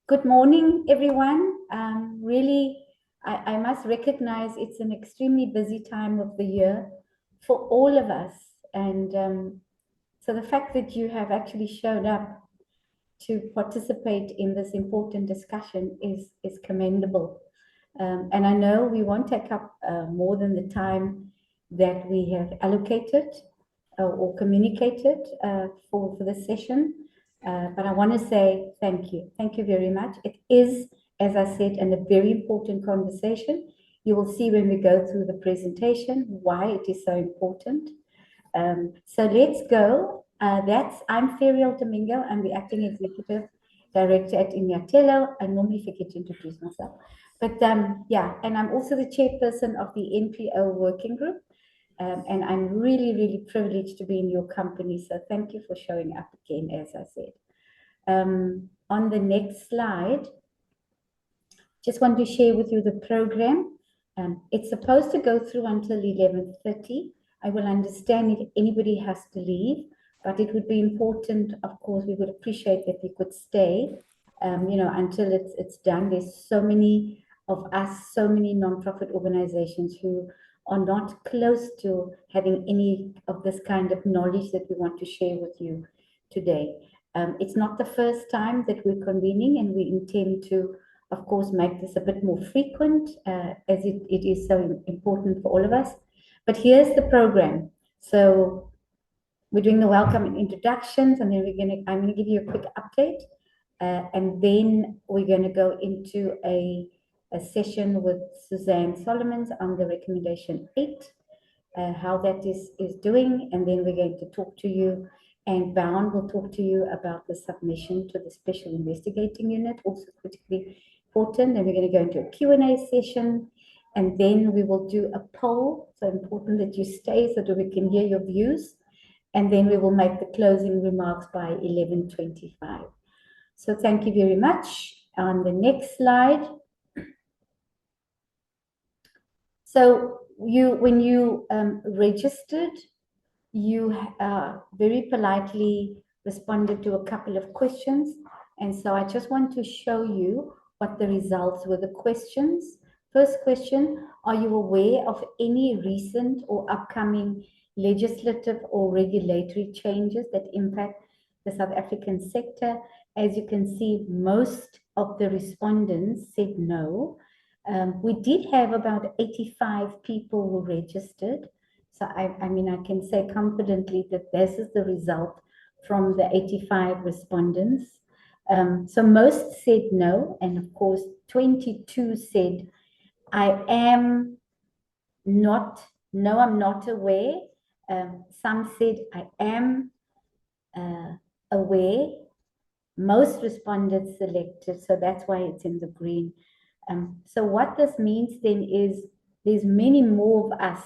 Good morning, everyone. Really, I must recognize it's an extremely busy time of the year for all of us. And so the fact that you have actually showed up to participate in this important discussion is commendable. And I know we won't take up more than the time that we have allocated or communicated for this session. But I want to say thank you. Thank you very much. It is, as I said, a very important conversation. You will see when we go through the presentation why it is so important. So let's go. I'm Ferial Domingo. I'm the Acting Executive Director at Inyatelo. I normally forget to introduce myself. But yeah, and I'm also the chairperson of the NPO working group. And I'm really, really privileged to be in your company. So thank you for showing up again, as I said. On the next slide, just want to share with you the program. It's supposed to go through until 11:30. I will understand if anybody has to leave, but it would be important, of course, we would appreciate that you could stay, until it's done. There's so many of us, so many nonprofit organizations who are not close to having any of this kind of knowledge that we want to share with you today. It's not the first time that we're convening, and we intend to, of course, make this a bit more frequent as it is so important for all of us. But here's the program. So we're doing the welcome and introductions, and then I'm gonna give you a quick update, and then we're gonna go into a session with Suzanne Solomons on the recommendation 8, how that is doing, and then we're going to talk to you, and Bound will talk to you about the submission to the Special Investigating Unit, also critically important, and we're going to go into a Q&A session, and then we will do a poll. So important that you stay so that we can hear your views, and then we will make the closing remarks by 11:25. So thank you very much. On the next slide. So when you registered, you very politely responded to a couple of questions. And so I just want to show you what the results were. The questions. First question, are you aware of any recent or upcoming legislative or regulatory changes that impact the South African sector? As you can see, most of the respondents said no. We did have about 85 people who registered. So I mean, I can say confidently that this is the result from the 85 respondents. So most said no, and of course 22 said, I am not, no, I'm not aware. Some said, I am aware. Most respondents selected, so that's why it's in the green. So what this means then is there's many more of us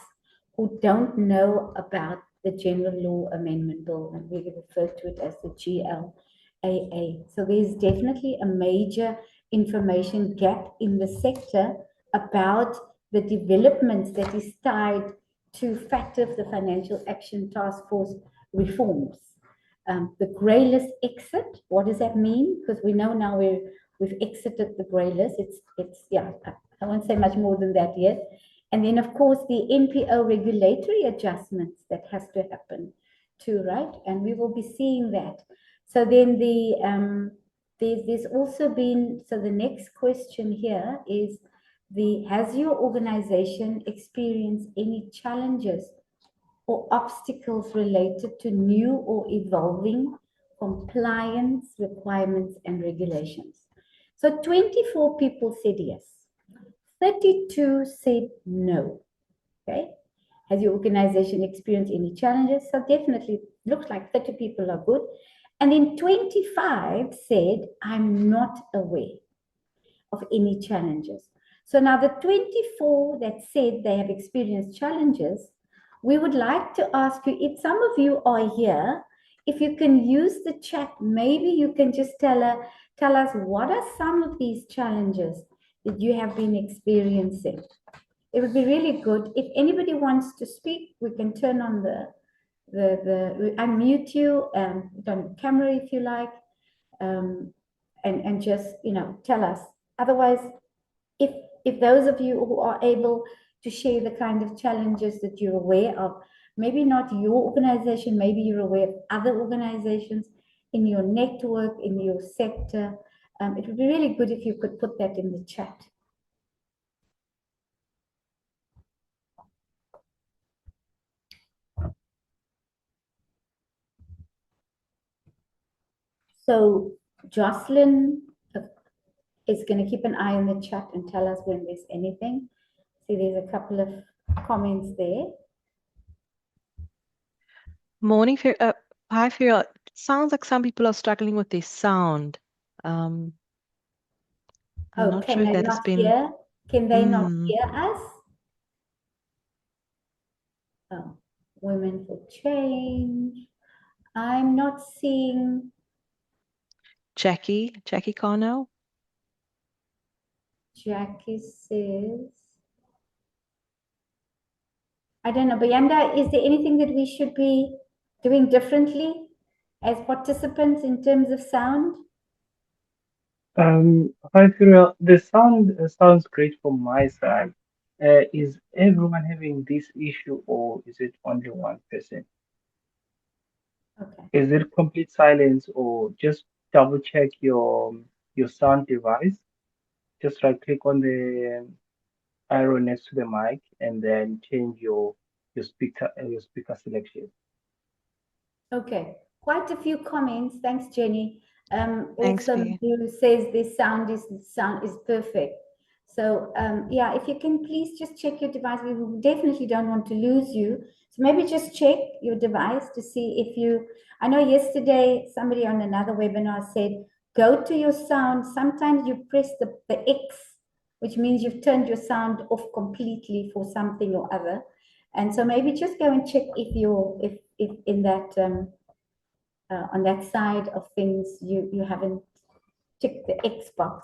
who don't know about the General Law Amendment Bill, and we refer to it as the GLAA. So there's definitely a major information gap in the sector about the developments that is tied to FATF, the Financial Action Task Force reforms. The grey list exit, what does that mean? Because we know now we've exited the grey list. It's yeah, I won't say much more than that yet. And then, of course, the NPO regulatory adjustments that has to happen too, right? And we will be seeing that. So then there's also been, so the next question here is, has your organization experienced any challenges or obstacles related to new or evolving compliance requirements and regulations? So 24 people said yes. 32 said no. Okay. Has your organization experienced any challenges? So definitely looks like 30 people are good. And then 25 said, I'm not aware of any challenges. So now the 24 that said they have experienced challenges, we would like to ask you, if some of you are here, if you can use the chat, maybe you can just tell us what are some of these challenges that you have been experiencing. It would be really good. If anybody wants to speak, we can turn on unmute you, on camera if you like. and just, tell us. Otherwise, if if those of you who are able to share the kind of challenges that you're aware of, maybe not your organization, maybe you're aware of other organizations in your network, in your sector, it would be really good if you could put that in the chat. So Jocelyn is going to keep an eye on the chat and tell us when there's anything. See, there's a couple of comments there. Morning, hi, Fear. Sounds like some people are struggling with their sound. I'm not Can sure if they that has not been. hear? Can they not hear us? Oh, Women for Change. I'm not seeing Jackie Carnell. Jackie says. I don't know, Bayanda, is there anything that we should be doing differently as participants in terms of sound? Hi, Fira. The sound sounds great from my side. Is everyone having this issue, or is it only one person? Okay. Is it complete silence, or just double check your sound device? Just right click on the arrow next to the mic, and then change your speaker selection. Okay, quite a few comments. Thanks, Jenny. Thanks, Also, Fear. who says this sound is perfect. So yeah, if you can please just check your device. We definitely don't want to lose you. So maybe just check your device to see if you. I know yesterday somebody on another webinar said go to your sound. Sometimes you press the X, which means you've turned your sound off completely for something or other. And so maybe just go and check if you're if in that on that side of things you haven't ticked the Xbox,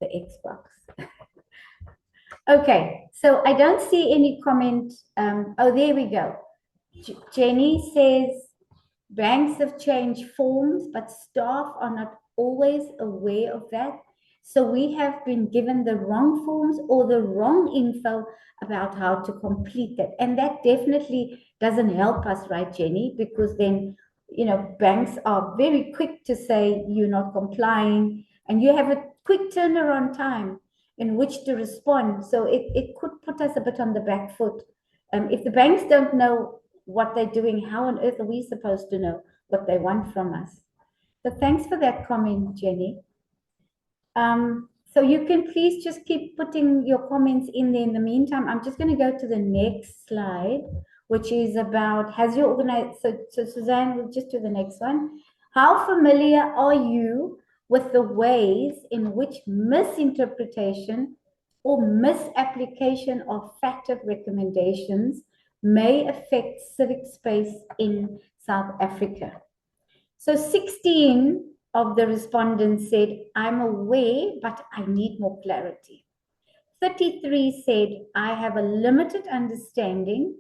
the Xbox. Okay, so I don't see any comment. Oh, there we go. Jenny says banks have changed forms, but staff are not always aware of that. So we have been given the wrong forms or the wrong info about how to complete that. And that definitely doesn't help us, right, Jenny? Because then, banks are very quick to say you're not complying and you have a quick turnaround time in which to respond. So it could put us a bit on the back foot. If the banks don't know what they're doing, how on earth are we supposed to know what they want from us? So thanks for that comment, Jenny. So you can please just keep putting your comments in there. In the meantime, I'm just going to go to the next slide, which is about has your organization. So Suzanne, we'll just do the next one. How familiar are you with the ways in which misinterpretation or misapplication of factor recommendations may affect civic space in South Africa? So 16 of the respondents said, I'm aware, but I need more clarity. 33 said, I have a limited understanding.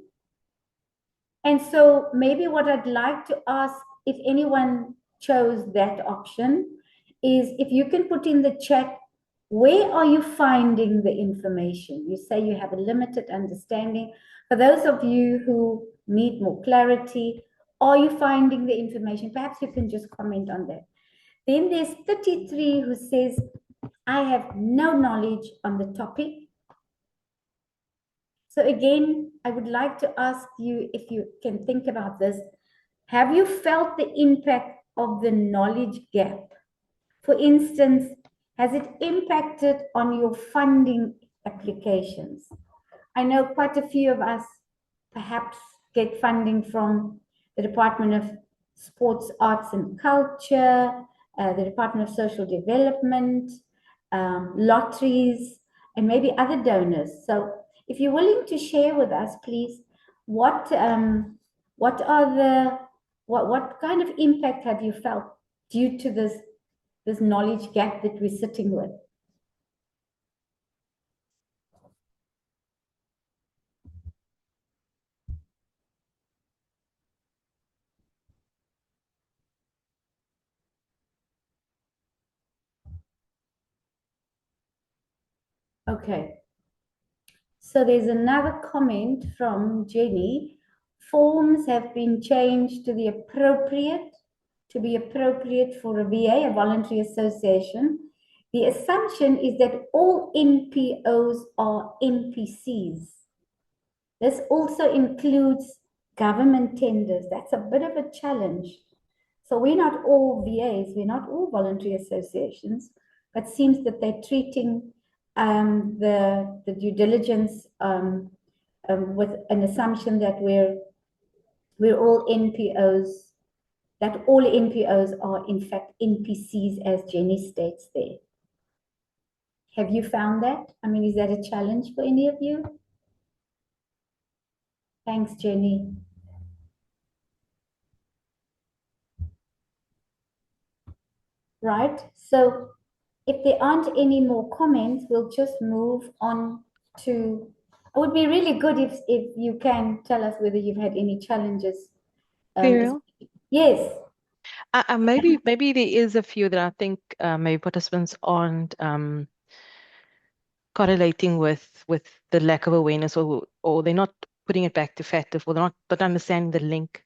And so maybe what I'd like to ask, if anyone chose that option, is if you can put in the chat, where are you finding the information? You say you have a limited understanding. For those of you who need more clarity, are you finding the information? Perhaps you can just comment on that. Then there's 33 who says, I have no knowledge on the topic. So again, I would like to ask you if you can think about this. Have you felt the impact of the knowledge gap? For instance, has it impacted on your funding applications? I know quite a few of us perhaps get funding from the Department of Sports, Arts and Culture, the Department of Social Development, lotteries, and maybe other donors. So if you're willing to share with us, please, what are the what kind of impact have you felt due to this knowledge gap that we're sitting with? Okay. So there's another comment from Jenny. Forms have been changed to be appropriate for a VA, a voluntary association. The assumption is that all NPOs are NPCs. This also includes government tenders. That's a bit of a challenge. So we're not all VAs, we're not all voluntary associations, but seems that they're treating the due diligence with an assumption that we're all NPOs, that all NPOs are in fact NPCs, as Jenny states there. Have you found that? I mean, is that a challenge for any of you? Thanks, Jenny. Right, so if there aren't any more comments, we'll just move on to, it would be really good if you can tell us whether you've had any challenges. Furiel? Yes. Maybe there is a few that I think maybe participants aren't correlating with the lack of awareness, or they're not putting it back to FATF, or they're not understanding the link.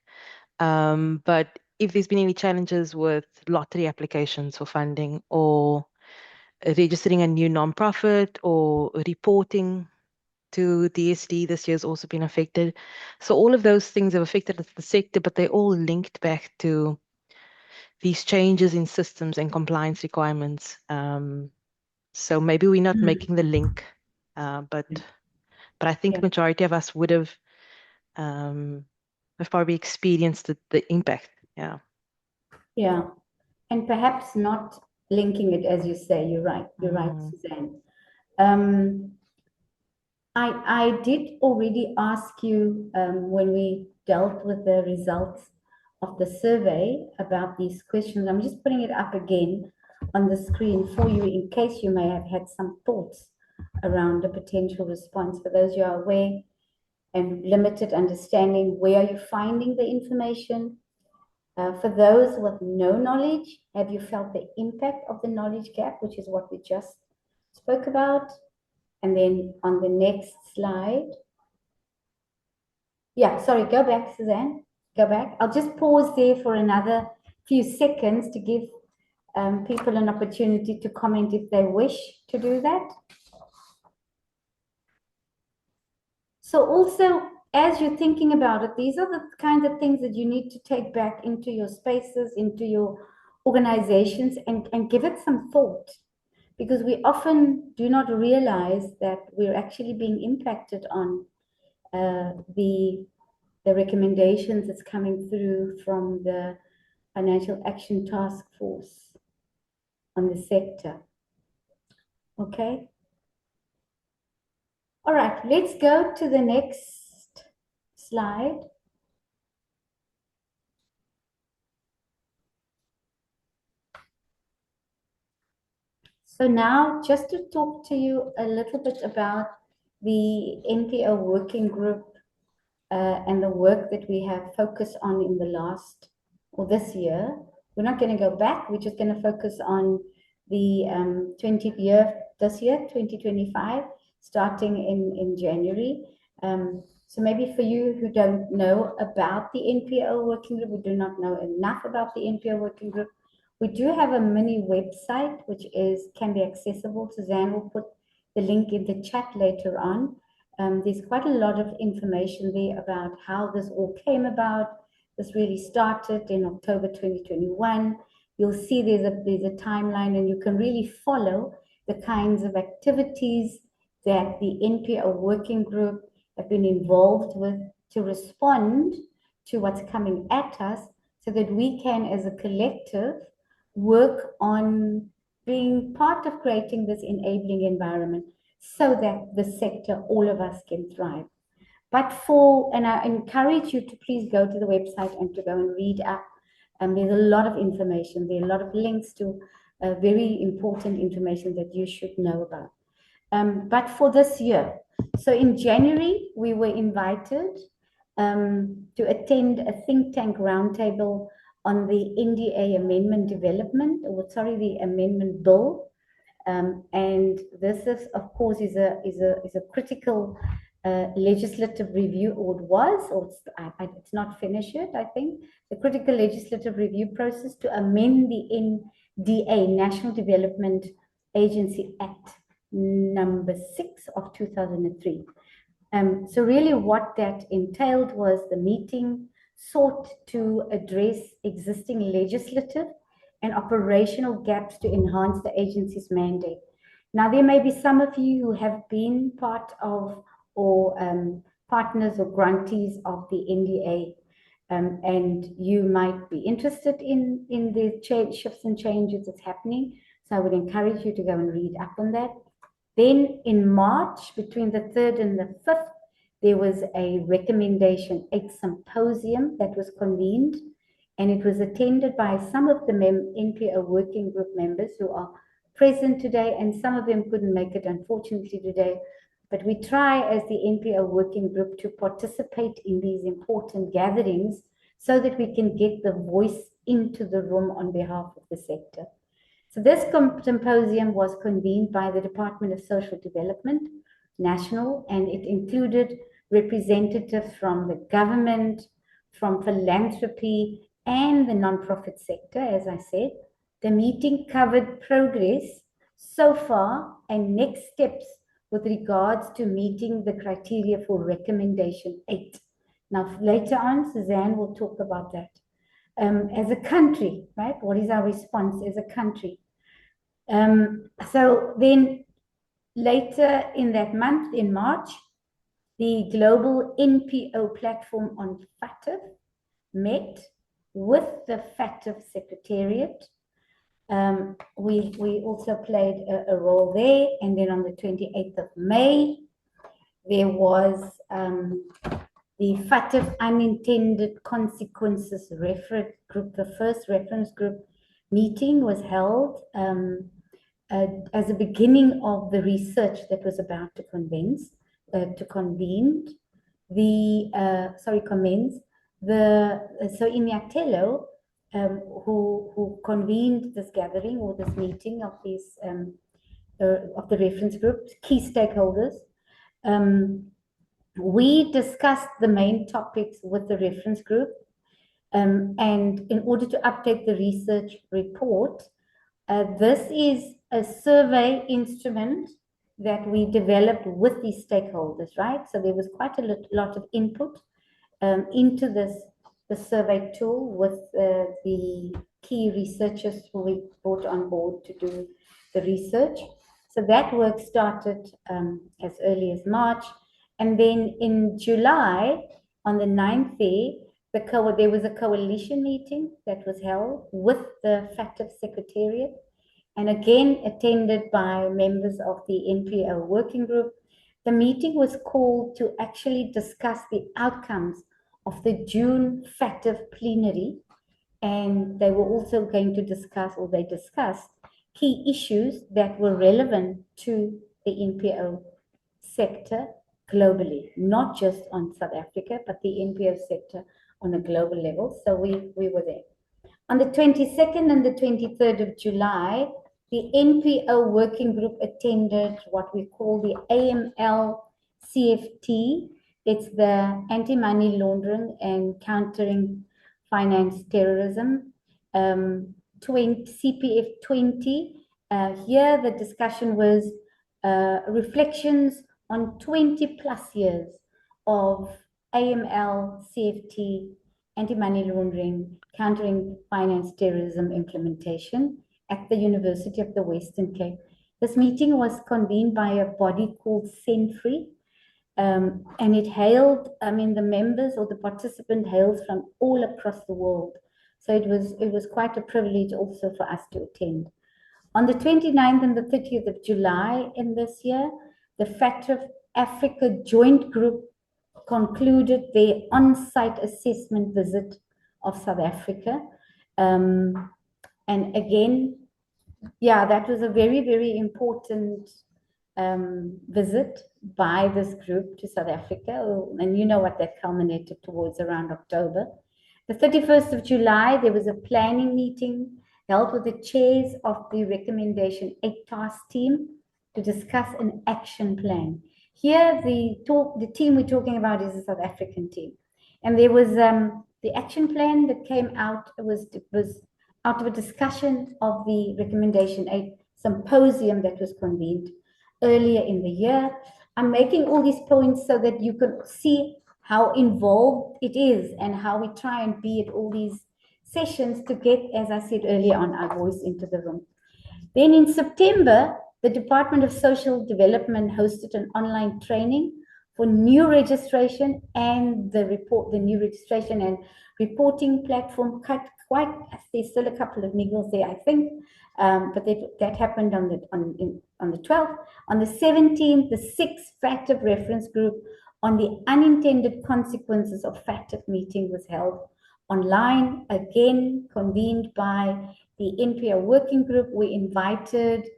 But if there's been any challenges with lottery applications for funding, or registering a new nonprofit, or reporting to DSD this year has also been affected. So all of those things have affected the sector, but they're all linked back to these changes in systems and compliance requirements. So maybe we're not making the link, but I think the majority of us would have probably experienced the impact. Yeah. Yeah. And perhaps not linking it, as you say. You're right. You're right, Suzanne. I did already ask you when we dealt with the results of the survey about these questions. I'm just putting it up again on the screen for you in case you may have had some thoughts around a potential response. For those who are aware and limited understanding, where are you finding the information? For those with no knowledge, have you felt the impact of the knowledge gap, which is what we just spoke about? And then on the next slide. Yeah, sorry, go back, Suzanne. Go back. I'll just pause there for another few seconds to give people an opportunity to comment if they wish to do that. So also, as you're thinking about it, these are the kinds of things that you need to take back into your spaces, into your organizations, and give it some thought. Because we often do not realize that we're actually being impacted on the recommendations that's coming through from the Financial Action Task Force on the sector. Okay. All right, let's go to the next slide. So now just to talk to you a little bit about the NPO working group and the work that we have focused on in the last, or this year. We're not going to go back. We're just going to focus on the 20th year, this year, 2025, starting in January. So maybe for you who don't know about the NPO working group, we do not know enough about the NPO working group. We do have a mini website, which can be accessible. Suzanne will put the link in the chat later on. There's quite a lot of information there about how this all came about. This really started in October 2021. You'll see there's a timeline, and you can really follow the kinds of activities that the NPO working group have been involved with to respond to what's coming at us, so that we can, as a collective, work on being part of creating this enabling environment so that the sector, all of us, can thrive. But and I encourage you to please go to the website and to go and read up. There's a lot of information. There are a lot of links to very important information that you should know about. But for this year, so in January, we were invited to attend a think tank roundtable on the NDA amendment development, the amendment bill. And this is, of course, is a critical legislative review, or it was, or it's not finished yet, I think, the critical legislative review process to amend the NDA, National Development Agency Act number 6 of 2003. So really what that entailed was the meeting sought to address existing legislative and operational gaps to enhance the agency's mandate. Now, there may be some of you who have been part of or partners or grantees of the NDA, and you might be interested in the shifts and changes that's happening. So I would encourage you to go and read up on that. Then in March, between the 3rd and the 5th, there was a recommendation 8 symposium that was convened, and it was attended by some of the NPO working group members who are present today, and some of them couldn't make it, unfortunately, today. But we try as the NPO working group to participate in these important gatherings so that we can get the voice into the room on behalf of the sector. So this symposium was convened by the Department of Social Development, National, and it included representatives from the government, from philanthropy, and the nonprofit sector, as I said. The meeting covered progress so far and next steps with regards to meeting the criteria for recommendation 8. Now, later on, Suzanne will talk about that. As a country, right? What is our response as a country? So then later in that month, in March, the global NPO platform on FATF met with the FATF Secretariat. We also played a role there. And then on the 28th of May, there was the FATF Unintended Consequences Reference Group. The first reference group meeting was held as a beginning of the research that was about to convene. So Inyatelo, who convened this gathering or this meeting of these of the reference group, key stakeholders, we discussed the main topics with the reference group, and in order to update the research report, this is a survey instrument that we developed with these stakeholders, right? So there was quite a lot of input into the survey tool with the key researchers who we brought on board to do the research. So that work started as early as March. And then in July, on the 9th day, there was a coalition meeting that was held with the FATF Secretariat, and again attended by members of the NPO working group. The meeting was called to actually discuss the outcomes of the June FATF plenary, and they were also going to discuss, or they discussed, key issues that were relevant to the NPO sector globally, not just on South Africa, but the NPO sector on a global level. So we were there. On the 22nd and the 23rd of July, the NPO working group attended what we call the AML CFT. It's the Anti-Money Laundering and Countering Finance Terrorism, CPF 20. Here the discussion was reflections on 20 plus years of AML, CFT, anti-money laundering, countering finance terrorism implementation at the University of the Western Cape. This meeting was convened by a body called CENFRI, and it hailed, the members or the participant hailed from all across the world. So it was quite a privilege also for us to attend. On the 29th and the 30th of July in this year, the FATF Africa Joint Group concluded their on-site assessment visit of South Africa. And again, that was a very, very important visit by this group to South Africa. And you know what that culminated towards around October. The 31st of July, there was a planning meeting held with the chairs of the Recommendation 8 task team to discuss an action plan. Here, the team we're talking about is a South African team. And there was the action plan that came out, was out of a discussion of the Recommendation 8 symposium that was convened earlier in the year. I'm making all these points so that you can see how involved it is and how we try and be at all these sessions to get, as I said earlier on, our voice into the room. Then in September, the Department of Social Development hosted an online training for new registration, and the new registration and reporting platform cut quite, there's still a couple of niggles there, I think, but that happened on the 12th. On the 17th, the 6th FATF reference group on the unintended consequences of FATF meeting was held online, again convened by the NPO working group. We invited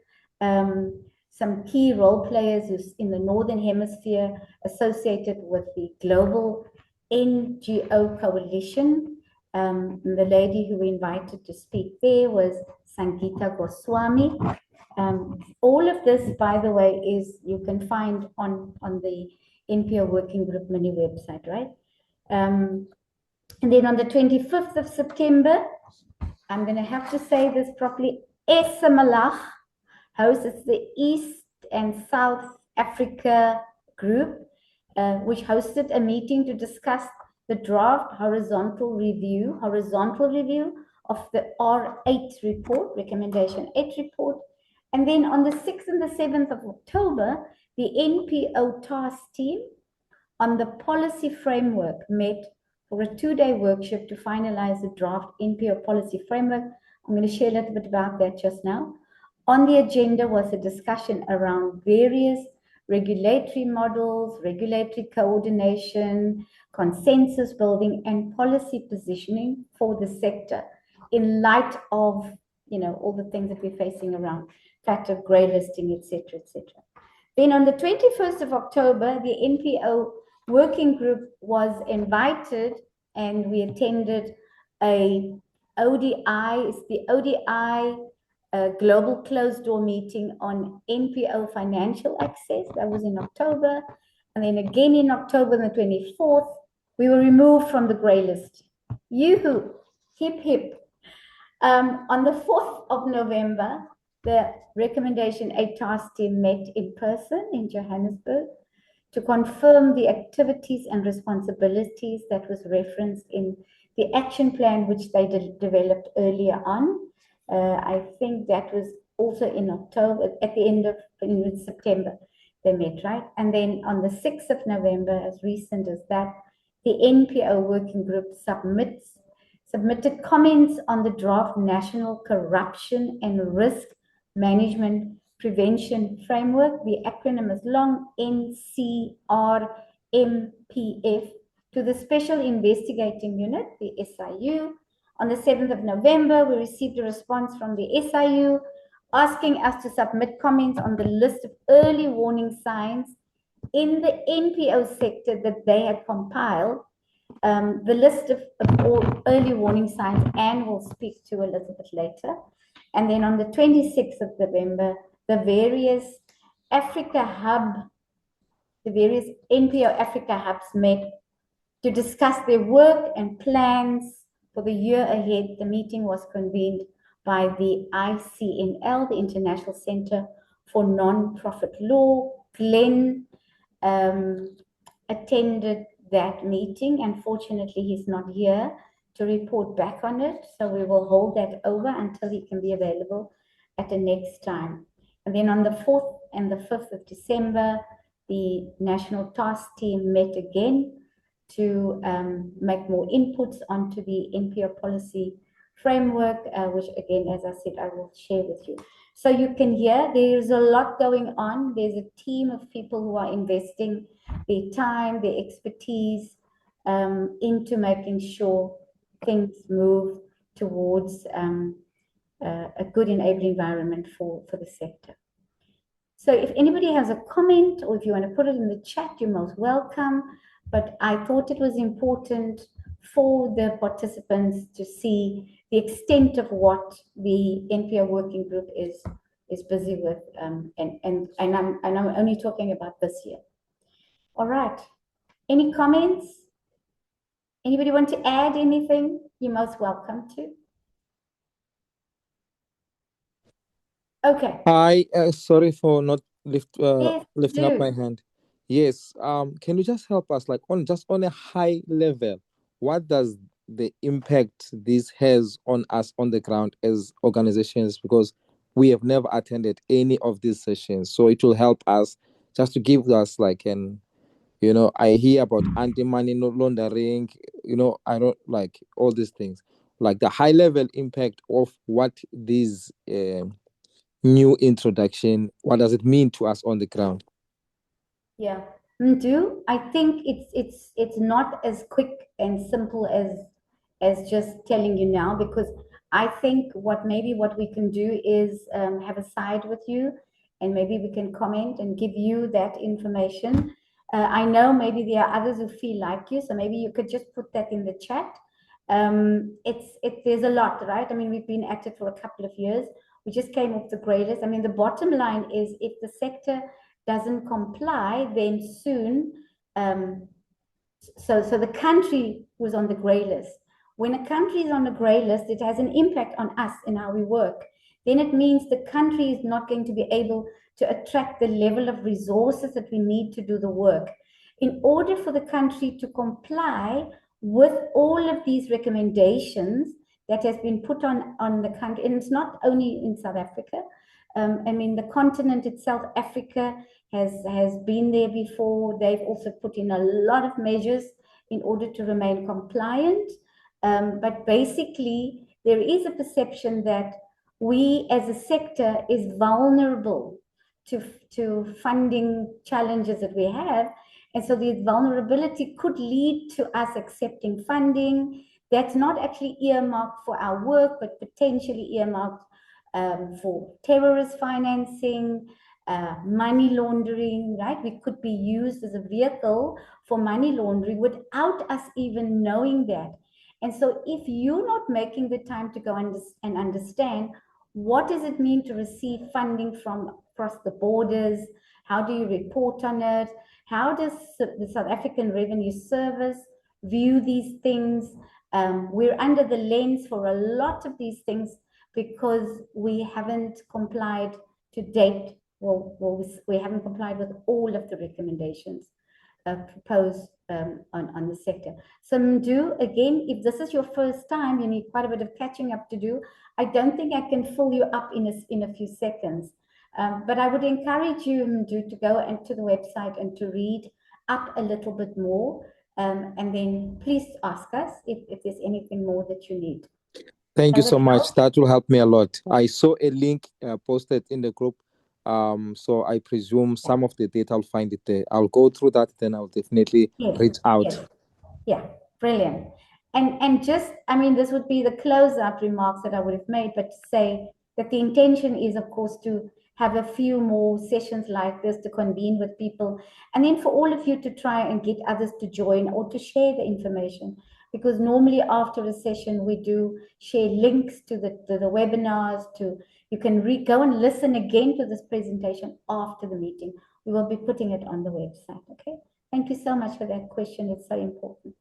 some key role players who's in the Northern Hemisphere associated with the Global NGO Coalition. The lady who we invited to speak there was Sangeeta Goswami. All of this, by the way, is you can find on the NPO working group mini website, right? And then on the 25th of September, I'm going to have to say this properly, Esamalach hosts the East and South Africa group, which hosted a meeting to discuss the draft horizontal review of the R8 report, Recommendation 8 report. And then on the 6th and the 7th of October, the NPO task team on the policy framework met for a 2-day workshop to finalize the draft NPO policy framework. I'm going to share a little bit about that just now. On the agenda was a discussion around various regulatory models, regulatory coordination, consensus building, and policy positioning for the sector in light of, you know, all the things that we're facing around FATF, grey listing, etc., etc. Then on the 21st of October, the NPO working group was invited, and we attended a ODI, it's the ODI global closed door meeting on NPO financial access. That was in October. And then again in October, the 24th, we were removed from the grey list. Yoo-hoo, hip, hip. On the 4th of November, the Recommendation 8 task team met in person in Johannesburg to confirm the activities and responsibilities that was referenced in the action plan which they developed earlier on. I think that was also in October, at the end of in September, they met, right? And then on the 6th of November, as recent as that, the NPO working group submitted comments on the draft National Corruption and Risk Management Prevention Framework. The acronym is long, NCRMPF, to the Special Investigating Unit, the SIU. On the 7th of November, we received a response from the SIU asking us to submit comments on the list of early warning signs in the NPO sector that they had compiled, the list of all early warning signs, and we'll speak to a little bit later. And then on the 26th of November, the various NPO Africa hubs met to discuss their work and plans for the year ahead. The meeting was convened by the ICNL, the International Center for Non-Profit Law. Glenn attended that meeting. Unfortunately, he's not here to report back on it, so we will hold that over until he can be available at the next time. And then on the 4th and the 5th of December, the National Task Team met again to make more inputs onto the NPO policy framework, which again, as I said, I will share with you. So you can hear there's a lot going on. There's a team of people who are investing their time, their expertise into making sure things move towards a good enabling environment for the sector. So if anybody has a comment or if you want to put it in the chat, you're most welcome. But I thought it was important for the participants to see the extent of what the NPO working group is busy with, and I'm only talking about this year. All right. Any comments? Anybody want to add anything? You're most welcome to. Okay. Sorry for not Yes, lifting up my do. hand. Yes. Can you just help us, like on a high level, what does the impact this has on us on the ground as organizations? Because we have never attended any of these sessions, so it will help us just to give us like an, I hear about anti-money laundering. I don't like all these things, like the high level impact of what these. New introduction, what does it mean to us on the ground? Yeah. Do I think it's not as quick and simple as just telling you now, because I think what we can do is have a side with you, and maybe we can comment and give you that information. I know maybe there are others who feel like you, so maybe you could just put that in the chat. There's a lot, right? I mean, we've been at it for a couple of years. We just came off the grey list. I mean, the bottom line is if the sector doesn't comply, then soon, so the country was on the grey list. When a country is on a grey list, it has an impact on us and how we work. Then it means the country is not going to be able to attract the level of resources that we need to do the work. In order for the country to comply with all of these recommendations that has been put on the country, and it's not only in South Africa. I mean, the continent itself, Africa, has been there before. They've also put in a lot of measures in order to remain compliant. But basically, there is a perception that we as a sector is vulnerable to funding challenges that we have. And so the vulnerability could lead to us accepting funding that's not actually earmarked for our work, but potentially earmarked for terrorist financing, money laundering, right? We could be used as a vehicle for money laundering without us even knowing that. And so if you're not making the time to go and understand what does it mean to receive funding from across the borders, how do you report on it, how does the South African Revenue Service view these things? We're under the lens for a lot of these things because we haven't complied to date. Well, we haven't complied with all of the recommendations proposed on the sector. So Mdu, again, if this is your first time, you need quite a bit of catching up to do. I don't think I can fill you up in a few seconds. But I would encourage you, Mdu, to go into the website and to read up a little bit more. And then please ask us if there's anything more that you need. Thank you Does so it much. help? That will help me a lot. I saw a link posted in the group. So I presume some of the data I'll find it there. I'll go through that, then I'll definitely Yes, reach out. yes. Yeah, brilliant. And just, I mean, this would be the close-up remarks that I would have made, but to say that the intention is, of course, to have a few more sessions like this to convene with people, and then for all of you to try and get others to join or to share the information. Because normally after a session, we do share links to the webinars, to you can go and listen again to this presentation after the meeting. We will be putting it on the website, okay? Thank you so much for that question. It's so important.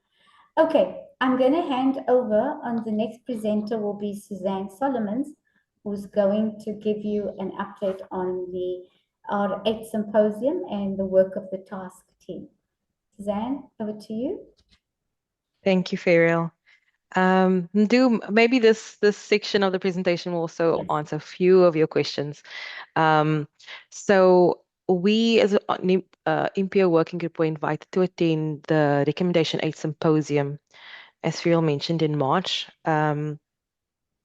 Okay, I'm going to hand over on the next presenter will be Suzanne Solomons, who's going to give you an update on the R8 symposium and the work of the task team. Suzanne, over to you. Thank you, Ferial. Maybe this section of the presentation will also answer a few of your questions. So we as an NPO working group were invited to attend the Recommendation 8 Symposium, as Ferial mentioned, in March. The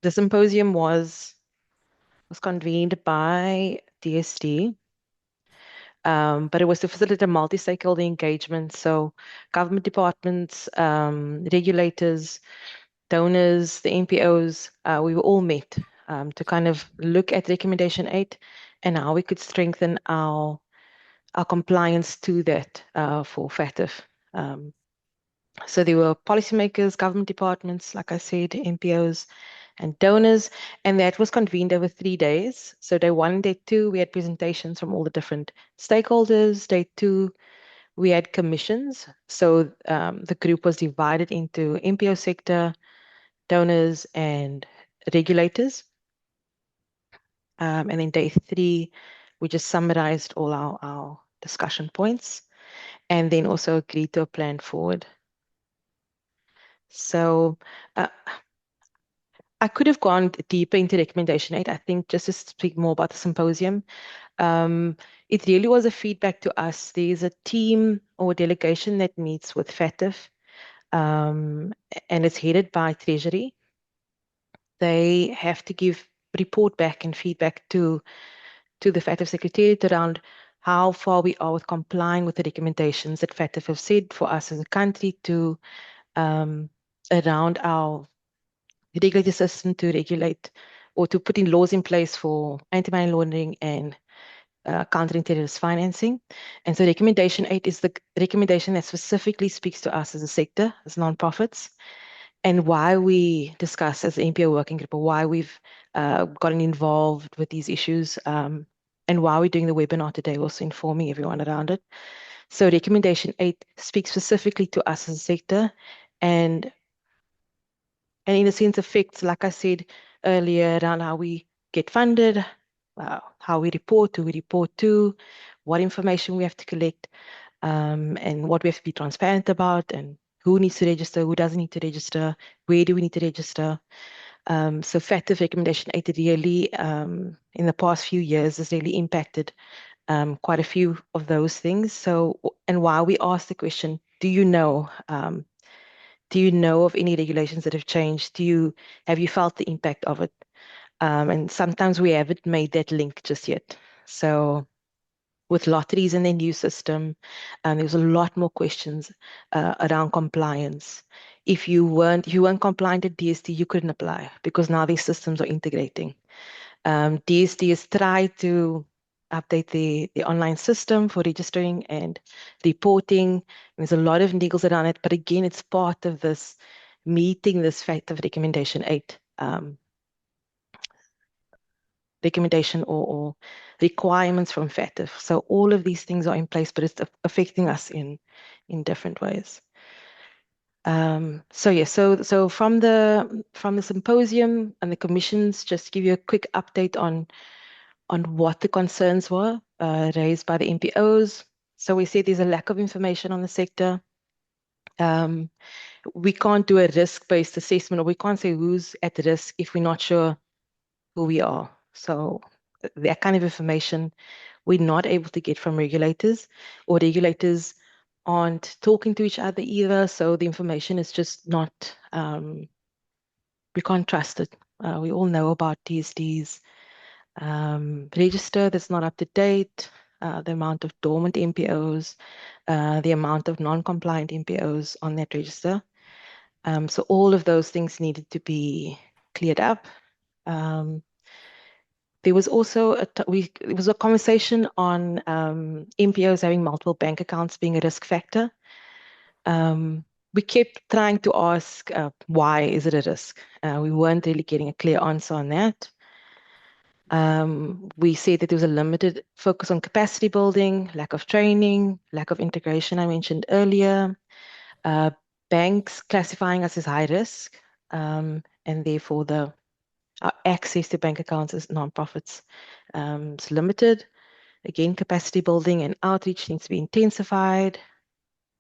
symposium was convened by DSD, but it was to facilitate a multi-stakeholder engagement. So government departments, regulators, donors, the NPOs, we were all met to kind of look at Recommendation 8 and how we could strengthen our compliance to that for FATF. So there were policymakers, government departments, like I said, NPOs, and donors, and that was convened over 3 days. So day one and day two, we had presentations from all the different stakeholders. Day two, we had commissions. So the group was divided into NPO sector, donors, and regulators. And then day three, we just summarized all our discussion points and then also agreed to a plan forward. So I could have gone deeper into recommendation 8. I think just to speak more about the symposium, it really was a feedback to us. There's a team or delegation that meets with FATF, and it's headed by Treasury. They have to give report back and feedback to the FATF Secretariat around how far we are with complying with the recommendations that FATF have said for us as a country to around our regulatory system to regulate or to put in laws in place for anti-money laundering and countering terrorist financing. And so recommendation 8 is the recommendation that specifically speaks to us as a sector, as nonprofits, and why we discuss as the NPO working group, or why we've gotten involved with these issues, and why we're doing the webinar today, also informing everyone around it. So recommendation 8 speaks specifically to us as a sector, and in a sense affects, like I said earlier, around how we get funded, how we report, who we report to, what information we have to collect, and what we have to be transparent about, and who needs to register, who doesn't need to register, where do we need to register. So FATF recommendation 8 really, in the past few years, has really impacted quite a few of those things. So, and why we asked the question, do you know of any regulations that have changed? Have you felt the impact of it? And sometimes we haven't made that link just yet. So with lotteries and their new system, there was a lot more questions around compliance. If you weren't compliant at DST, you couldn't apply because now these systems are integrating. DST has tried to update the online system for registering and reporting. There's a lot of niggles around it, but again, it's part of this meeting this fact of recommendation 8. Recommendation or requirements from FATF. So all of these things are in place, but it's affecting us in different ways. So from the symposium and the commissions, just to give you a quick update on what the concerns were raised by the NPOs. So we said there's a lack of information on the sector. We can't do a risk-based assessment, or we can't say who's at risk if we're not sure who we are. So that kind of information we're not able to get from regulators, or regulators aren't talking to each other either. So the information is just not, we can't trust it. We all know about DSD's register that's not up to date, the amount of dormant NPOs, the amount of non-compliant NPOs on that register. So all of those things needed to be cleared up. There was also it was a conversation on NPOs having multiple bank accounts being a risk factor. We kept trying to ask why is it a risk? We weren't really getting a clear answer on that. We said that there was a limited focus on capacity building, lack of training, lack of integration I mentioned earlier, banks classifying us as high risk, and therefore our access to bank accounts as nonprofits is limited. Again, capacity building and outreach needs to be intensified.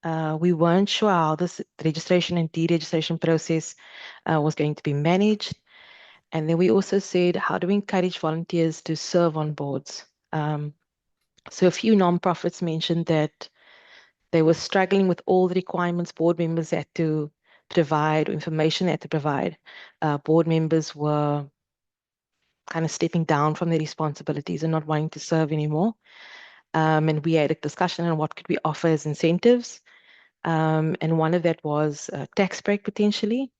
We weren't sure how this registration and deregistration process was going to be managed. And then we also said, how do we encourage volunteers to serve on boards? So a few nonprofits mentioned that they were struggling with all the requirements board members had to provide, or information they had to provide. Board members were kind of stepping down from their responsibilities and not wanting to serve anymore. And we had a discussion on what could we offer as incentives. And one of that was a tax break potentially.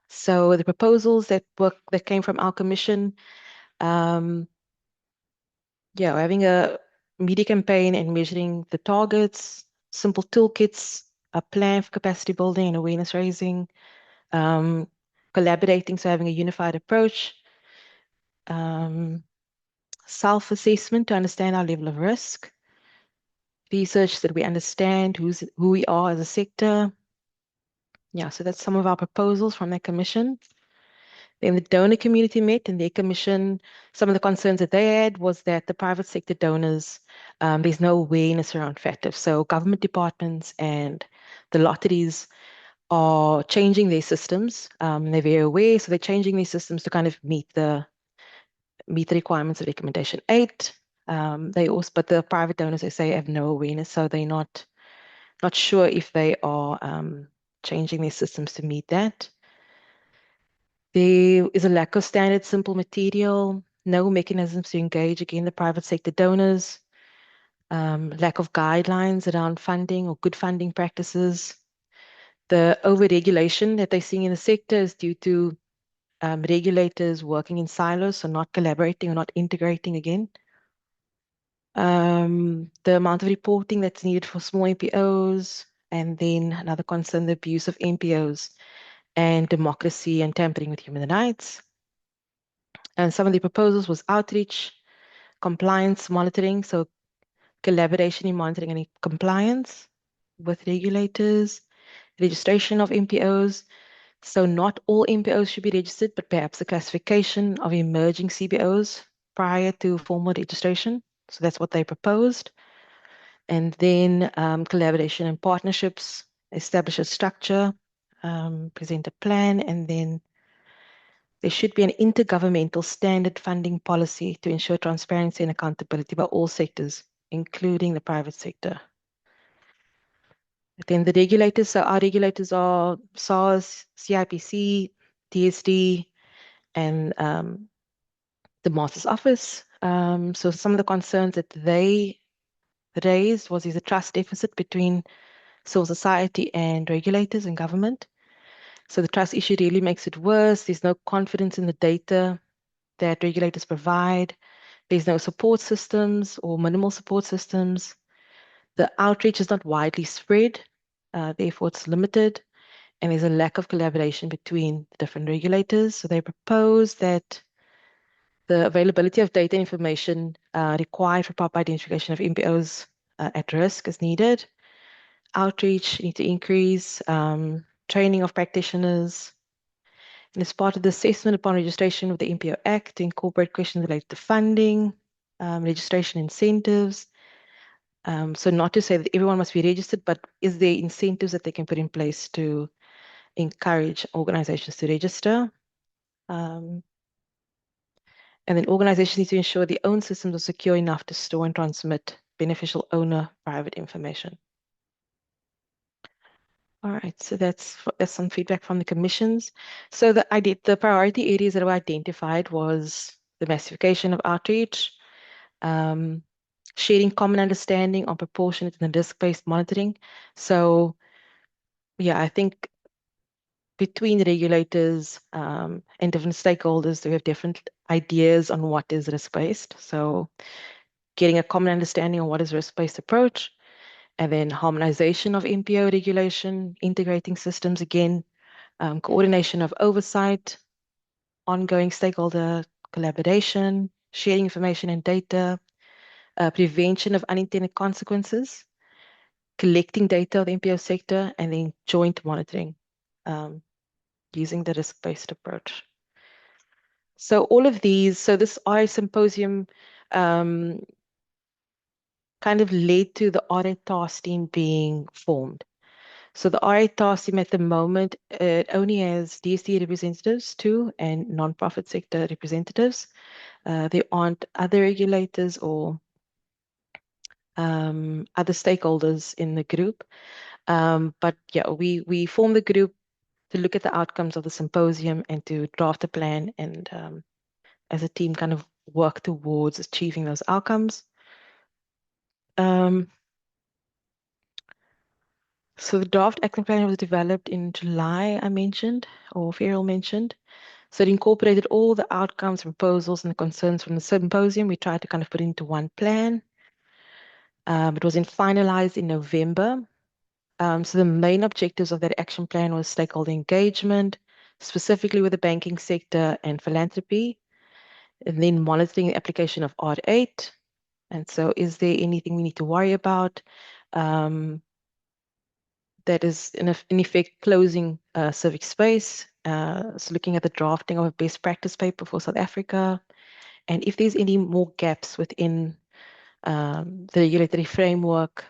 So the proposals that came from our commission, having a media campaign and measuring the targets, simple toolkits, a plan for capacity building and awareness raising, collaborating, so having a unified approach, self-assessment to understand our level of risk, research that we understand who we are as a sector. Yeah, so that's some of our proposals from that commission. Then the donor community met, and their commission, some of the concerns that they had was that the private sector donors, there's no awareness around FATF. So government departments and the lotteries are changing their systems. They're very aware, so they're changing their systems to kind of meet the requirements of recommendation 8. They also, but the private donors, they say, have no awareness, so they're not sure if they are changing their systems to meet that. There is a lack of standard, simple material, no mechanisms to engage again the private sector donors, lack of guidelines around funding or good funding practices. The over-regulation that they're seeing in the sector is due to regulators working in silos, so not collaborating or not integrating again. The amount of reporting that's needed for small NPOs, and then another concern, the abuse of NPOs and democracy and tampering with human rights. And some of the proposals was outreach, compliance monitoring, so collaboration in monitoring and in compliance with regulators, registration of NPOs. So not all NPOs should be registered, but perhaps a classification of emerging CBOs prior to formal registration. So that's what they proposed. And then collaboration and partnerships, establish a structure, present a plan, and then there should be an intergovernmental standard funding policy to ensure transparency and accountability by all sectors, including the private sector. Then the regulators, so our regulators are SARS, CIPC, DSD, and the Master's Office. So some of the concerns that they raised was there's a trust deficit between civil society and regulators and government. So the trust issue really makes it worse. There's no confidence in the data that regulators provide. There's no support systems or minimal support systems. The outreach is not widely spread, therefore it's limited, and there's a lack of collaboration between the different regulators. So they propose that the availability of data information required for proper identification of NPOs at risk is needed. Outreach need to increase, training of practitioners, and as part of the assessment upon registration of the NPO Act, to incorporate questions related to funding, registration incentives. So not to say that everyone must be registered, but is there incentives that they can put in place to encourage organizations to register? And then organizations need to ensure their own systems are secure enough to store and transmit beneficial owner private information. All right, so that's some feedback from the commissions. So the priority areas that were identified was the massification of outreach, sharing common understanding on proportionate and risk-based monitoring. So yeah, I think between the regulators and different stakeholders, we have different ideas on what is risk-based. So getting a common understanding on what is risk-based approach, and then harmonization of NPO regulation, integrating systems again, coordination of oversight, ongoing stakeholder collaboration, sharing information and data, prevention of unintended consequences, collecting data of the NPO sector, and then joint monitoring using the risk-based approach. So all of these, so this RA symposium kind of led to the RA task team being formed. So the RA task team at the moment, it only has DST representatives too, and nonprofit sector representatives. There aren't other regulators or other stakeholders in the group. But yeah, we formed the group to look at the outcomes of the symposium and to draft a plan, and as a team kind of work towards achieving those outcomes. So the draft action plan was developed in July, I mentioned, or Farrell mentioned. So it incorporated all the outcomes, proposals, and the concerns from the symposium. We tried to kind of put it into one plan. It was finalized in November. So the main objectives of that action plan was stakeholder engagement, specifically with the banking sector and philanthropy, and then monitoring the application of Art 8. And so is there anything we need to worry about? That is in effect closing civic space, so looking at the drafting of a best practice paper for South Africa, and if there's any more gaps within the regulatory framework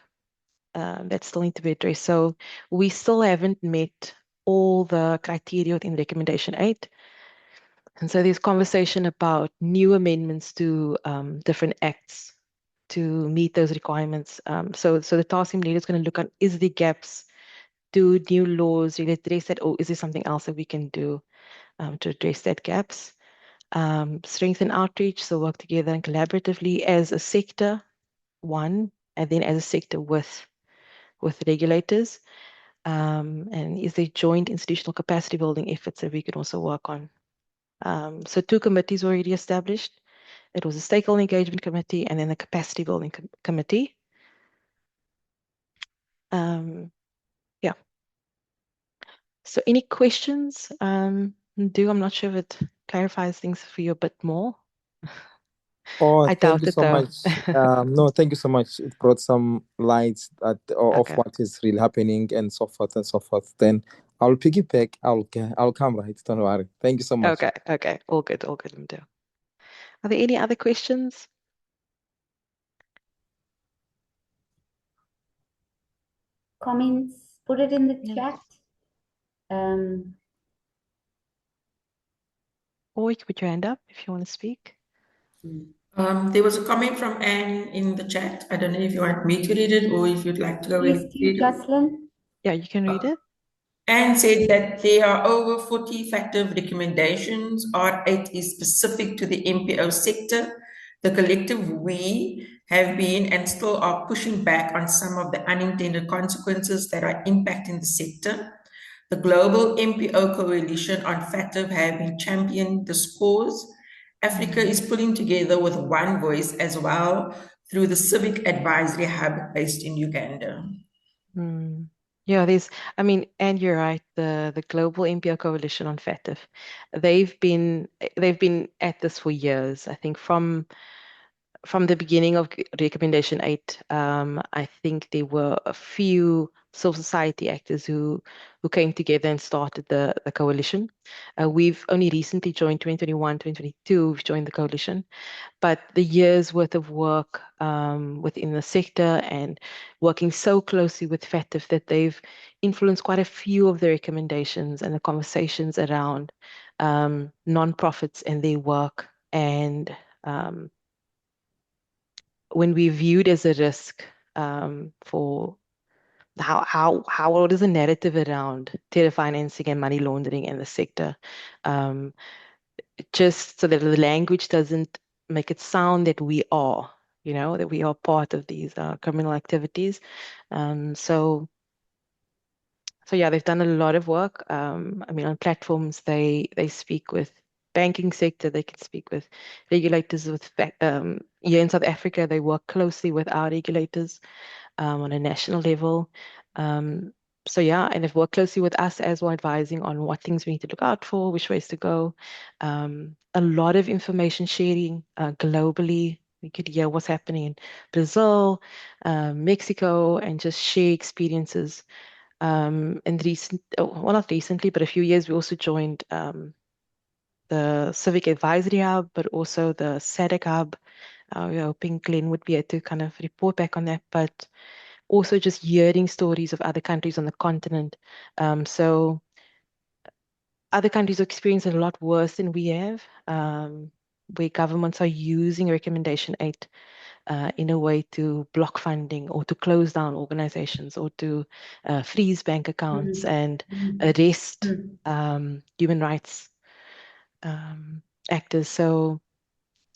that still need to be addressed. So we still haven't met all the criteria within Recommendation 8. And so there's conversation about new amendments to different acts to meet those requirements. So the task team leader is going to look at, is there gaps? Do new laws really address that, or is there something else that we can do to address that gaps? Strengthen outreach, so work together and collaboratively as a sector, one, and then as a sector with regulators. And is there joint institutional capacity building efforts that we can also work on? So 2 committees were already established. It was a stakeholder engagement committee and then the capacity building committee. Yeah. So any questions? I'm not sure if it clarifies things for you a bit more. Oh, I thank doubt you it so though. much. No, thank you so much. It brought some light of Okay. what is really happening and so forth and so forth. Then I'll piggyback. I'll come right. Don't worry. Thank you so much. Okay. All good, Mdo. Are there any other questions? Comments, put it in the Yes. chat. Or you can put your hand up if you want to speak. There was a comment from Anne in the chat. I don't know if you want me to read it or if you'd like to go Please and do, read it. Jocelyn. Yeah, you can read it. Anne said that there are over 40 effective recommendations. R8 is specific to the NPO sector. The collective we have been and still are pushing back on some of the unintended consequences that are impacting the sector. The Global NPO Coalition on FATF have been championing this cause. Africa is pulling together with one voice as well through the Civic Advisory Hub based in Uganda. Yeah, and you're right, the Global NPO Coalition on FATF, they've been at this for years. I think from the beginning of Recommendation 8, I think there were a few civil society actors who came together and started the coalition. We've only recently joined 2021, 2022, we've joined the coalition, but the years worth of work within the sector and working so closely with FATF that they've influenced quite a few of the recommendations and the conversations around nonprofits and their work. And when we viewed as a risk for what is the narrative around terror financing and money laundering in the sector, just so that the language doesn't make it sound that we are, that we are part of these criminal activities. So yeah, they've done a lot of work. On platforms, they speak with banking sector, they can speak with regulators here in South Africa, they work closely with our regulators on a national level. So yeah, and they've worked closely with us as well, advising on what things we need to look out for, which ways to go. A lot of information sharing globally. We could hear what's happening in Brazil, Mexico, and just share experiences. And not recently, but a few years, we also joined the Civic Advisory Hub, but also the SADC Hub. We're hoping Glenn would be able to kind of report back on that, but also just hearing stories of other countries on the continent. So other countries are experiencing a lot worse than we have, where governments are using Recommendation 8 in a way to block funding or to close down organizations or to freeze bank accounts and arrest human rights actors. So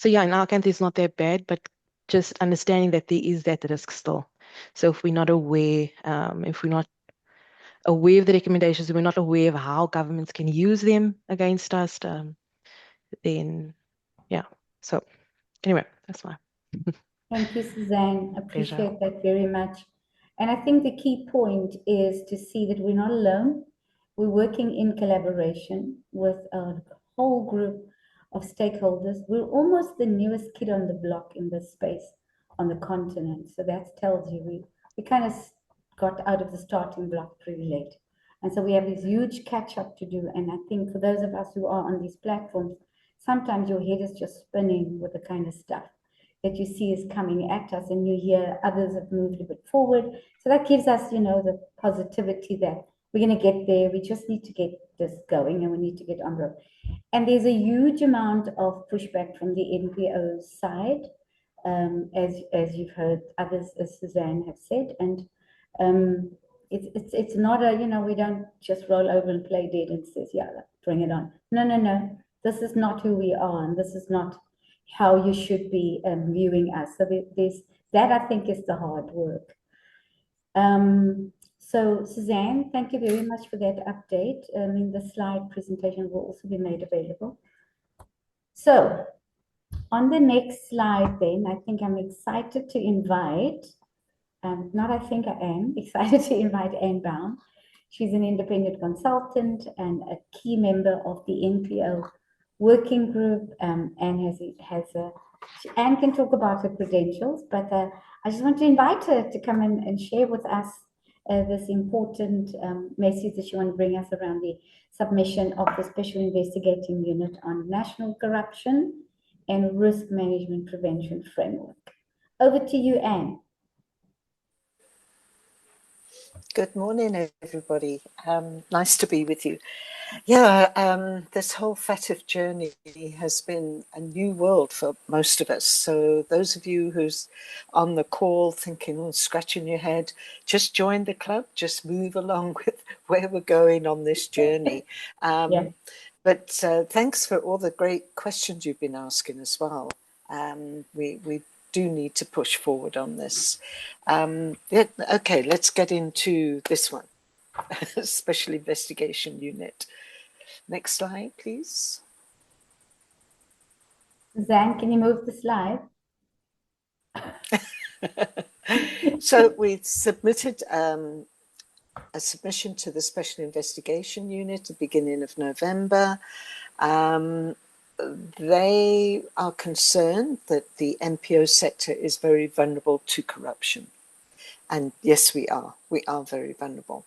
yeah, in our country, it's not that bad, but just understanding that there is that risk still. So if we're not aware, if we're not aware of the recommendations, we're not aware of how governments can use them against us, then yeah. So anyway, that's my Thank you, Suzanne. pleasure. Appreciate that very much. And I think the key point is to see that we're not alone We're working in collaboration with a whole group of stakeholders. We're almost the newest kid on the block in this space on the continent. So that tells you we kind of got out of the starting block pretty late. And so we have this huge catch up to do. And I think for those of us who are on these platforms, sometimes your head is just spinning with the kind of stuff that you see is coming at us, and you hear others have moved a bit forward. So that gives us, the positivity that we're going to get there. We just need to get this going, and we need to get on road. And there's a huge amount of pushback from the NPO side, as you've heard others, as Suzanne have said, and it's not a, we don't just roll over and play dead and says, yeah, bring it on. No. This is not who we are, and this is not how you should be viewing us. So there's that, I think, is the hard work. So Suzanne, thank you very much for that update. The slide presentation will also be made available. So on the next slide then, I think I'm excited to invite, not I think I am, excited to invite Anne Baum. She's an independent consultant and a key member of the NPO working group. Anne Anne can talk about her credentials, but I just want to invite her to come and share with us this important message that she wants to bring us around the submission of the Special Investigating Unit on National Corruption and Risk Management Prevention Framework. Over to you, Anne. Good morning, everybody. Nice to be with you. Yeah, this whole FATF journey has been a new world for most of us. So those of you who's on the call thinking, scratching your head, just join the club, just move along with where we're going on this journey. Yeah. But thanks for all the great questions you've been asking as well. We do need to push forward on this. Yeah, okay, let's get into this one. Special Investigation Unit. Next slide, please. Suzanne, can you move the slide? So we submitted a submission to the Special Investigation Unit at the beginning of November. They are concerned that the NPO sector is very vulnerable to corruption. And yes, we are. We are very vulnerable.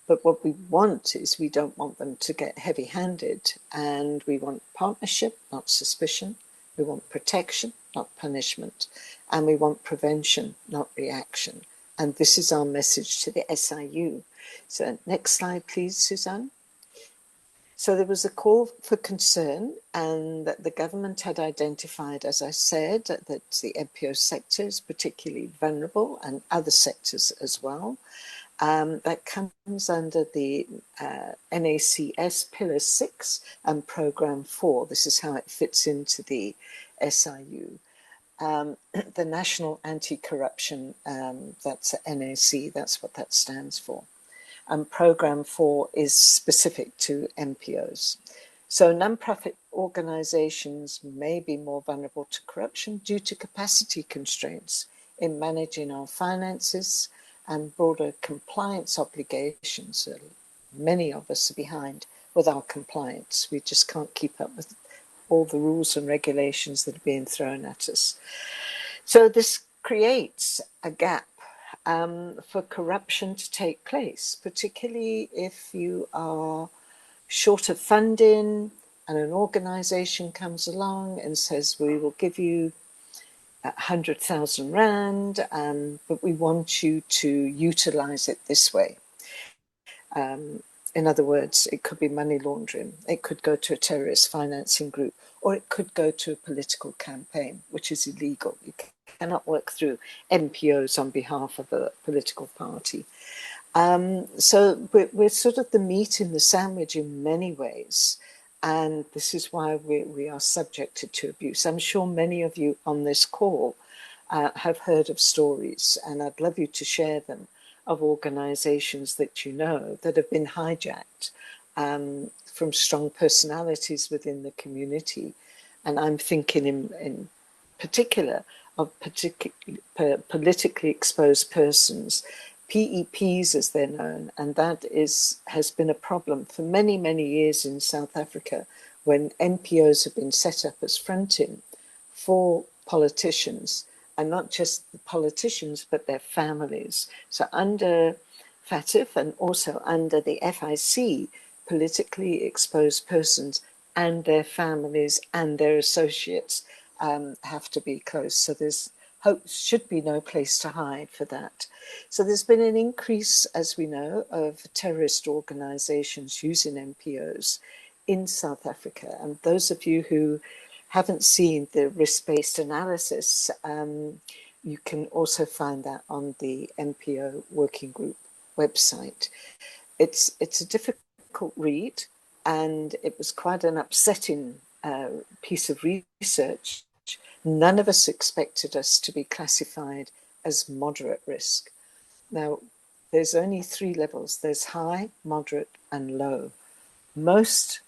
But what we want is we don't want them to get heavy-handed, and we want partnership, not suspicion. We want protection, not punishment. And we want prevention, not reaction. And this is our message to the SIU. So next slide, please, Suzanne. So there was a call for concern, and that the government had identified, as I said, that the NPO sector is particularly vulnerable, and other sectors as well. That comes under the NACS Pillar 6 and Programme 4. This is how it fits into the SIU. The National Anti-Corruption, that's NAC, that's what that stands for. And Programme 4 is specific to NPOs. So non-profit organisations may be more vulnerable to corruption due to capacity constraints in managing our finances and broader compliance obligations. Many of us are behind with our compliance. We just can't keep up with all the rules and regulations that are being thrown at us. So this creates a gap for corruption to take place, particularly if you are short of funding and an organisation comes along and says, we will give you 100,000 Rand, but we want you to utilise it this way. In other words, it could be money laundering, it could go to a terrorist financing group, or it could go to a political campaign, which is illegal. You cannot work through NPOs on behalf of a political party. So we're sort of the meat in the sandwich in many ways. And this is why we are subjected to abuse. I'm sure many of you on this call have heard of stories, and I'd love you to share them, of organisations that you know that have been hijacked from strong personalities within the community. And I'm thinking in particular of politically exposed persons PEPs as they're known, and that has been a problem for many, many years in South Africa when NPOs have been set up as fronting for politicians, and not just the politicians, but their families. So under FATF and also under the FIC, politically exposed persons and their families and their associates have to be close. So there's should be no place to hide for that. So there's been an increase, as we know, of terrorist organizations using NPOs in South Africa. And those of you who haven't seen the risk-based analysis, you can also find that on the NPO Working Group website. It's a difficult read, and it was quite an upsetting piece of research. None of us expected us to be classified as moderate risk. Now, there's only 3 levels. There's high, moderate, and low. Most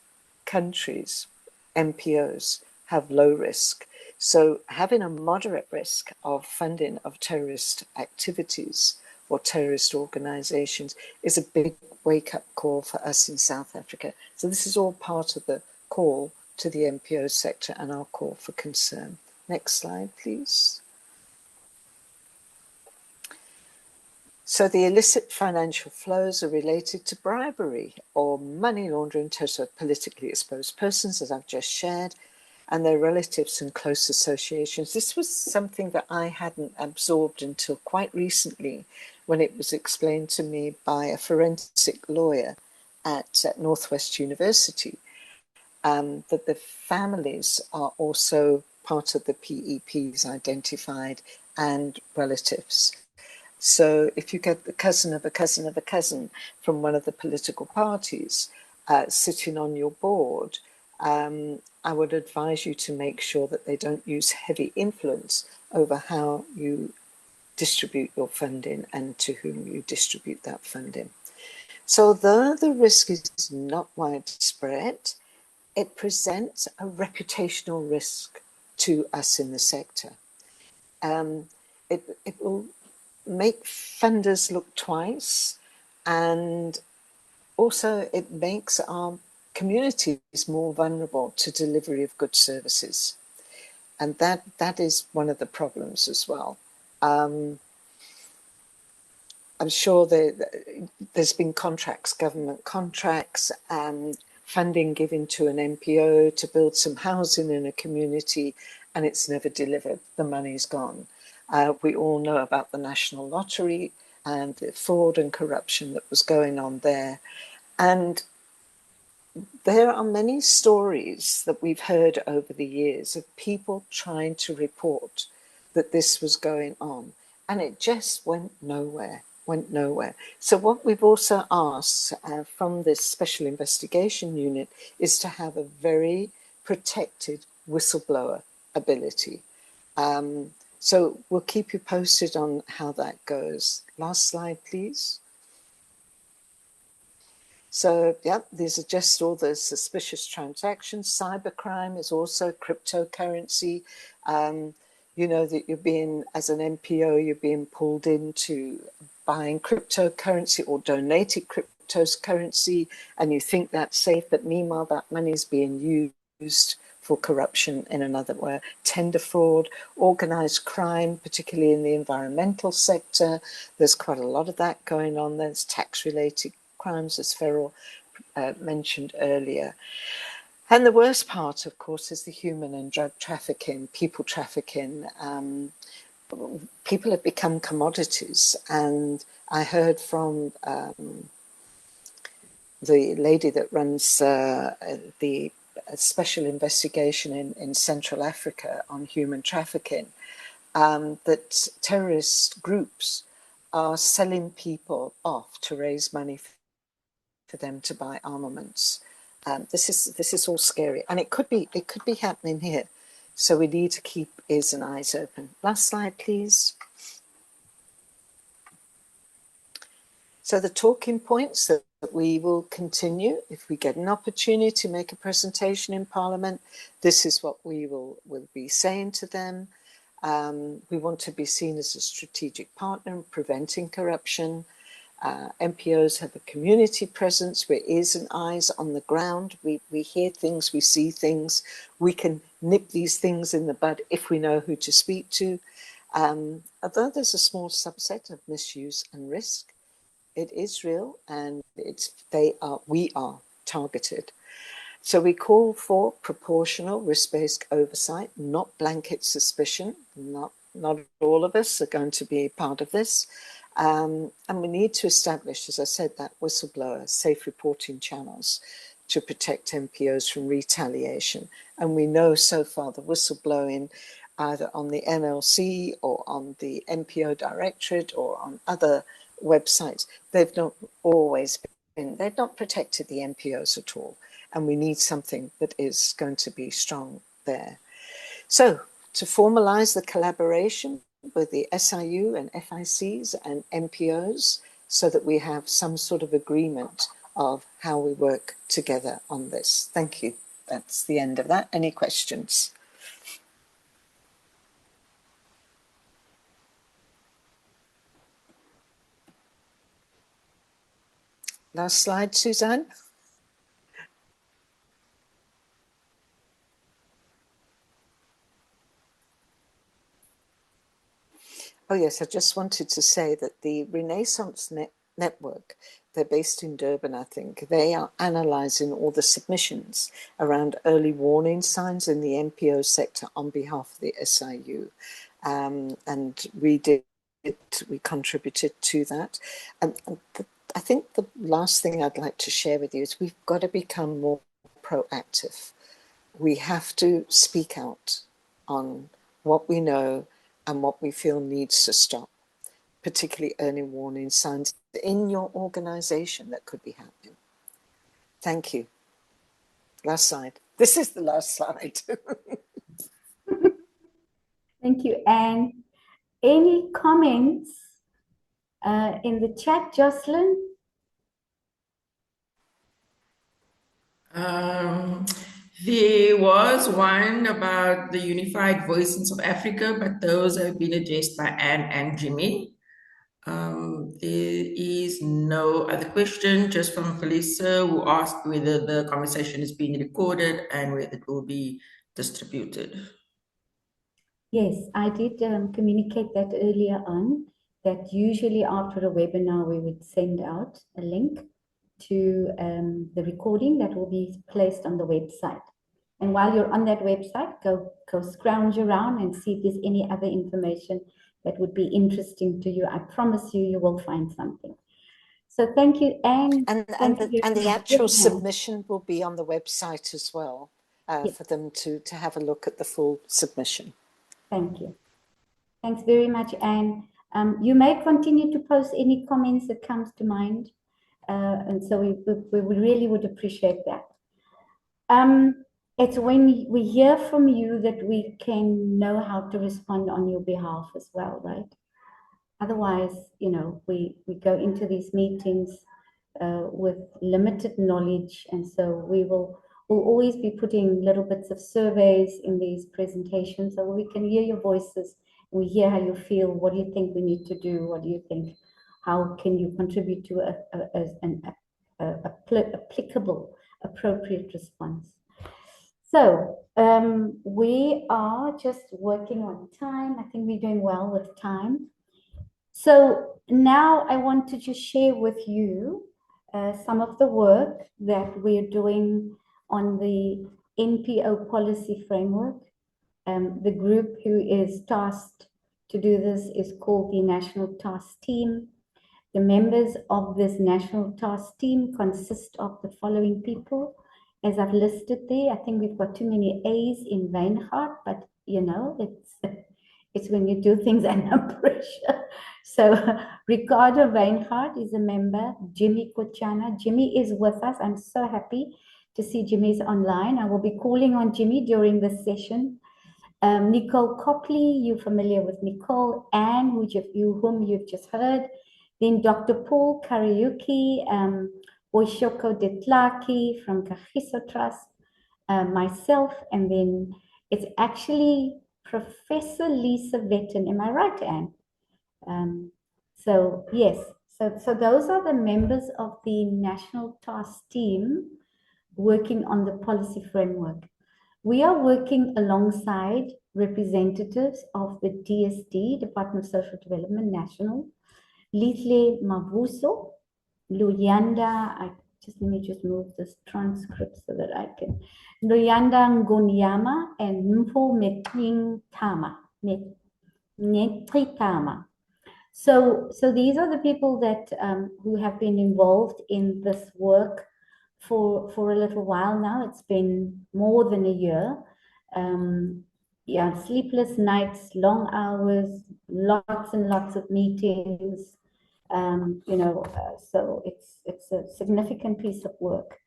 countries, NPOs, have low risk. So having a moderate risk of funding of terrorist activities or terrorist organizations is a big wake-up call for us in South Africa. So this is all part of the call to the NPO sector and our call for concern. Next slide, please. So the illicit financial flows are related to bribery or money laundering to politically exposed persons, as I've just shared, and their relatives and close associations. This was something that I hadn't absorbed until quite recently, when it was explained to me by a forensic lawyer at Northwest University, that the families are also part of the PEPs identified and relatives. So if you get the cousin of a cousin of a cousin from one of the political parties sitting on your board, I would advise you to make sure that they don't use heavy influence over how you distribute your funding and to whom you distribute that funding. So although the risk is not widespread, it presents a reputational risk to us in the sector. It will make funders look twice, and also it makes our communities more vulnerable to delivery of good services. And that is one of the problems as well. I'm sure there's been contracts, government contracts, funding given to an NPO to build some housing in a community, and it's never delivered. The money's gone. We all know about the National Lottery and the fraud and corruption that was going on there. And there are many stories that we've heard over the years of people trying to report that this was going on, and it just went nowhere. So what we've also asked from this Special Investigation Unit is to have a very protected whistleblower ability. So we'll keep you posted on how that goes. Last slide, please. So, yeah, these are just all the suspicious transactions. Cybercrime is also cryptocurrency. You know that you're being, as an NPO, you're being pulled into buying cryptocurrency or donating cryptocurrency, and you think that's safe, but meanwhile that money is being used for corruption in another way. Tender fraud, organized crime, particularly in the environmental sector. There's quite a lot of that going on. There's tax-related crimes, as Ferrell mentioned earlier. And the worst part, of course, is the human and drug trafficking, people trafficking. People have become commodities. And I heard from the lady that runs the special investigation in Central Africa on human trafficking, that terrorist groups are selling people off to raise money for them to buy armaments. This is all scary, and it could be happening here. So we need to keep ears and eyes open. Last slide, please. So the talking points that we will continue, if we get an opportunity to make a presentation in Parliament, this is what we will be saying to them. We want to be seen as a strategic partner in preventing corruption. NPOs have a community presence. We're ears and eyes on the ground. We hear things, we see things. We can nip these things in the bud if we know who to speak to. Although there's a small subset of misuse and risk, it is real, and we are targeted. So we call for proportional risk-based oversight, not blanket suspicion. Not all of us are going to be part of this. And we need to establish, as I said, that whistleblower safe reporting channels to protect NPOs from retaliation. And we know so far the whistleblowing, either on the NLC or on the NPO Directorate or on other websites, they've not protected the NPOs at all. And we need something that is going to be strong there. So to formalize the collaboration with the SIU and FICs and NPOs so that we have some sort of agreement of how we work together on this. Thank you. That's the end of that. Any questions? Last slide, Suzanne. Oh yes, I just wanted to say that the Renaissance Network, they're based in Durban, I think. They are analysing all the submissions around early warning signs in the NPO sector on behalf of the SIU. And we contributed to that. And I think the last thing I'd like to share with you is we've got to become more proactive. We have to speak out on what we know and what we feel needs to stop, particularly early warning signs in your organisation that could be happening. Thank you. Last slide. This is the last slide. Thank you, Anne. Any comments in the chat, Jocelyn? There was one about the unified voice in South Africa, but those have been addressed by Anne and Jimmy. There is no other question, just from Felisa, who asked whether the conversation is being recorded and whether it will be distributed. Yes, I did communicate that earlier on, that usually after a webinar, we would send out a link to the recording that will be placed on the website. And while you're on that website, go scrounge around and see if there's any other information that would be interesting to you. I promise you, you will find something. So thank you, Anne. And the actual submission will be on the website as well, yes, for them to have a look at the full submission. Thank you. Thanks very much, Anne. You may continue to post any comments that comes to mind. And so we really would appreciate that. It's when we hear from you that we can know how to respond on your behalf as well, right? Otherwise, you know, we go into these meetings with limited knowledge, and so we'll always be putting little bits of surveys in these presentations so we can hear your voices, and we hear how you feel. What do you think we need to do? What do you think? How can you contribute to an applicable, appropriate response? So we are just working on time. I think we're doing well with time. So now I want to just share with you some of the work that we're doing on the NPO policy framework. The group who is tasked to do this is called the National Task Team. The members of this National Task Team consist of the following people. As I've listed there, I think we've got too many A's in Weinhardt, but you know, it's when you do things under pressure. So Ricardo Weinhardt is a member, Jimmy Kochana. Jimmy is with us. I'm so happy to see Jimmy's online. I will be calling on Jimmy during this session. Nicole Copley, you're familiar with Nicole. Anne, whom you've just heard. Then Dr. Paul Kariuki, Oishoko Detlaki from Kagiso Trust, myself, and then it's actually Professor Lisa Vetten. Am I right, Anne? So yes, so those are the members of the National Task Team working on the policy framework. We are working alongside representatives of the DSD, Department of Social Development National, Litle Mavuso, Luyanda, let me just move this transcript so that I can, Luyanda Ngonyama and Mfo Metritama. So these are the people that who have been involved in this work for a little while now. It's been more than a year. Yeah, sleepless nights, long hours, lots and lots of meetings. So it's a significant piece of work.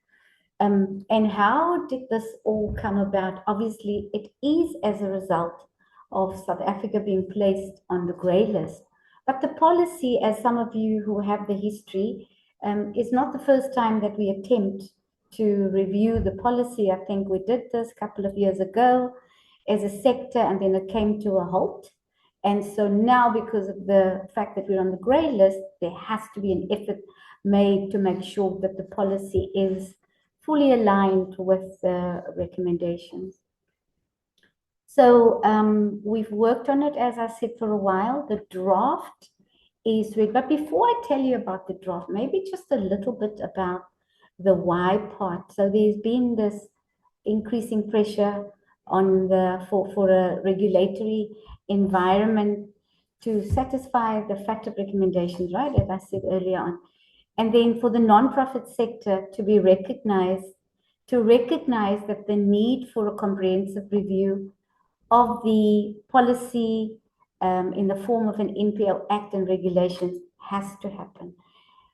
And how did this all come about? Obviously, it is as a result of South Africa being placed on the grey list. But the policy, as some of you who have the history, is not the first time that we attempt to review the policy. I think we did this a couple of years ago as a sector, and then it came to a halt. And so now, because of the fact that we're on the grey list, there has to be an effort made to make sure that the policy is fully aligned with the recommendations. So we've worked on it, as I said, for a while. The draft is ready. But before I tell you about the draft, maybe just a little bit about the why part. So there's been this increasing pressure on for a regulatory environment to satisfy the FATF recommendations, right, as I said earlier on. And then for the nonprofit sector to be recognized, to recognize that the need for a comprehensive review of the policy in the form of an NPO Act and regulations has to happen.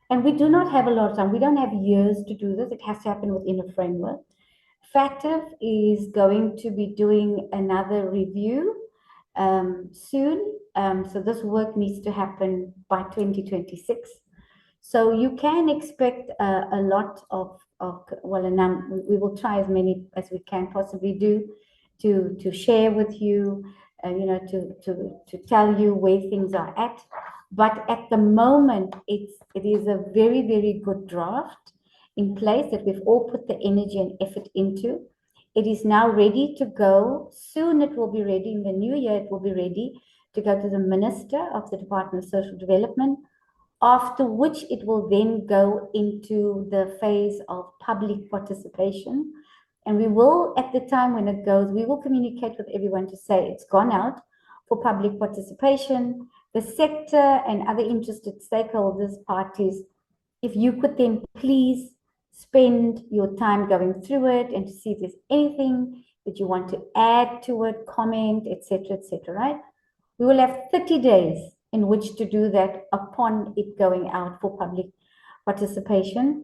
And we do not have a lot of time. We don't have years to do this. It has to happen within a framework. FATF is going to be doing another review soon. So this work needs to happen by 2026. So you can expect a lot of we will try as many as we can possibly do to share with you, to tell you where things are at. But at the moment, it is a very, very good draft in place that we've all put the energy and effort into. It is now ready to go. Soon it will be ready. In the new year, it will be ready to go to the Minister of the Department of Social Development, after which it will then go into the phase of public participation. And we will, at the time when it goes, we will communicate with everyone to say it's gone out for public participation. The sector and other interested stakeholders, parties, if you could then please spend your time going through it and to see if there's anything that you want to add to it, comment, etc., right? We will have 30 days in which to do that upon it going out for public participation.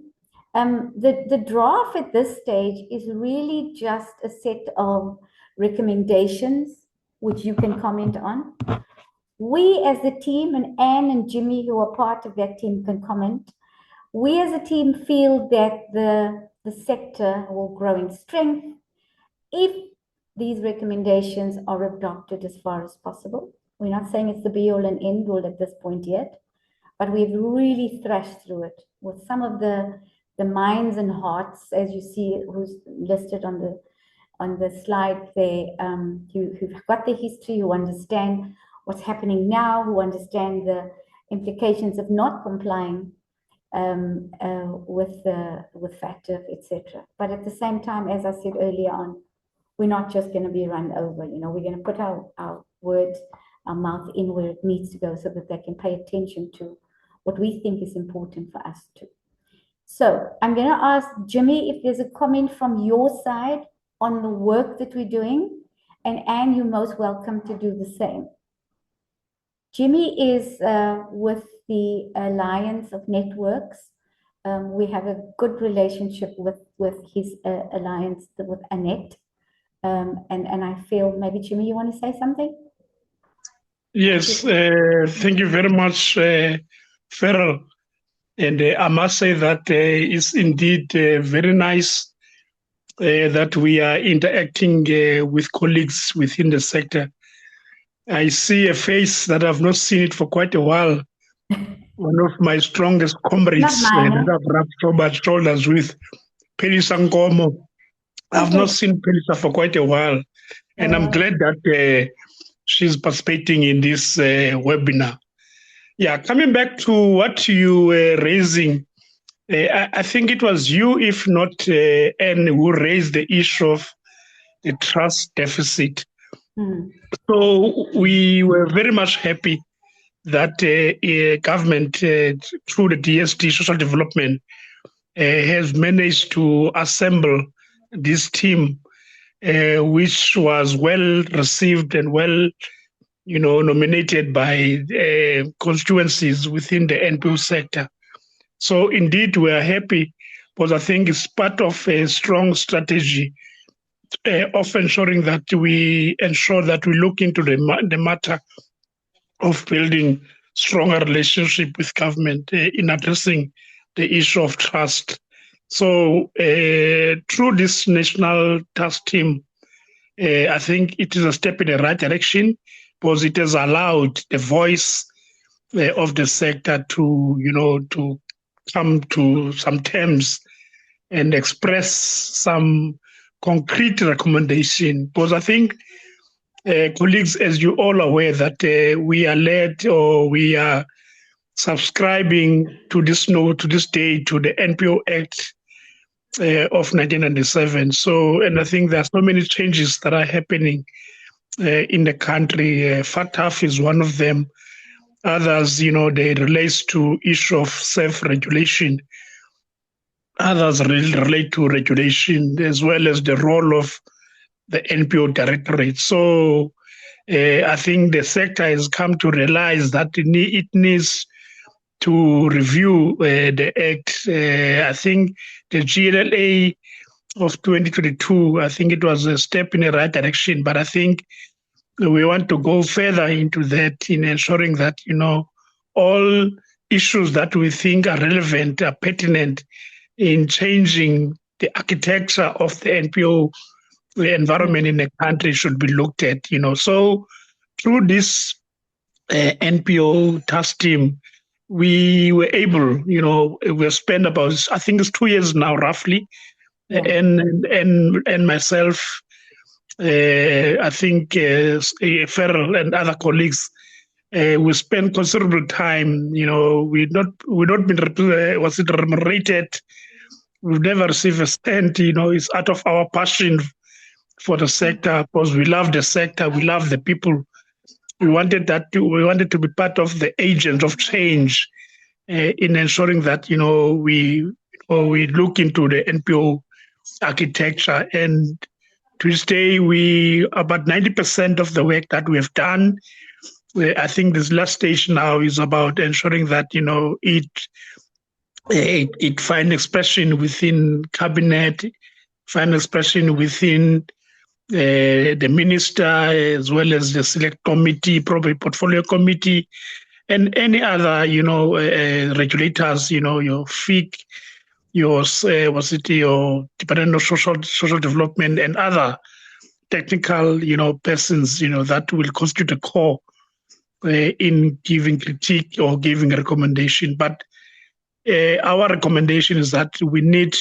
The draft at this stage is really just a set of recommendations which you can comment on. We as a team, and Anne and Jimmy, who are part of that team, can comment. We as a team feel that the sector will grow in strength if these recommendations are adopted as far as possible. We're not saying it's the be-all and end-all at this point yet, but we've really thrashed through it with some of the minds and hearts, as you see, who's listed on the slide there, who've got the history, who understand what's happening now, who understand the implications of not complying with FATF, etc. But at the same time, as I said earlier on, we're not just going to be run over. We're going to put our words, our mouth in where it needs to go so that they can pay attention to what we think is important for us too. So I'm going to ask Jimmy if there's a comment from your side on the work that we're doing, and Anne, you're most welcome to do the same. Jimmy is with the Alliance of Networks. We have a good relationship with his alliance with Annette. And I feel maybe, Jimmy, you want to say something? Yes, thank you very much, Farrell. And I must say that it's indeed very nice that we are interacting with colleagues within the sector I see a face that I've not seen it for quite a while. One of my strongest comrades Not mine, that I've rubbed so much shoulders with, Pelisa Nkomo. I've not Okay. seen Pelisa for quite a while, and I'm glad that she's participating in this webinar. Yeah, coming back to what you were raising, I think it was you, if not Anne, who raised the issue of the trust deficit. So we were very much happy that government, through the DSD social development, has managed to assemble this team, which was well received and well, nominated by constituencies within the NPO sector. So indeed, we are happy because I think it's part of a strong strategy of ensuring that we look into the matter of building stronger relationship with government in addressing the issue of trust. So through this national task team, I think it is a step in the right direction because it has allowed the voice of the sector to come to some terms and express some concrete recommendation. Because I think, colleagues, as you all aware, that we are led or we are subscribing to this day to the NPO Act of 1997. So, and I think there are so many changes that are happening in the country. FATF is one of them. Others, they relates to issue of self-regulation. Others relate to regulation as well as the role of the NPO directorate. So I think the sector has come to realize that it needs to review the Act. I think the GLA of 2022, I think it was a step in the right direction, but I think we want to go further into that in ensuring that, all issues that we think are relevant, are pertinent in changing the architecture of the NPO environment in the country should be looked at, So through this NPO task team, we were able, we spent about, I think it's 2 years now, roughly, and myself, I think Ferrell and other colleagues, we spent considerable time. We not been remunerated. We've never received a cent. It's out of our passion for the sector because we love the sector, we love the people. We wanted to be part of the agent of change in ensuring that we look into the NPO architecture. And to this day, we about 90% of the work that we have done. I think this last stage now is about ensuring that it find expression within cabinet, find expression within the minister, as well as the select committee, probably portfolio committee, and any other regulators. Your FIC, your your Department of Social Development, and other technical persons that will constitute a core in giving critique or giving a recommendation. But our recommendation is that we need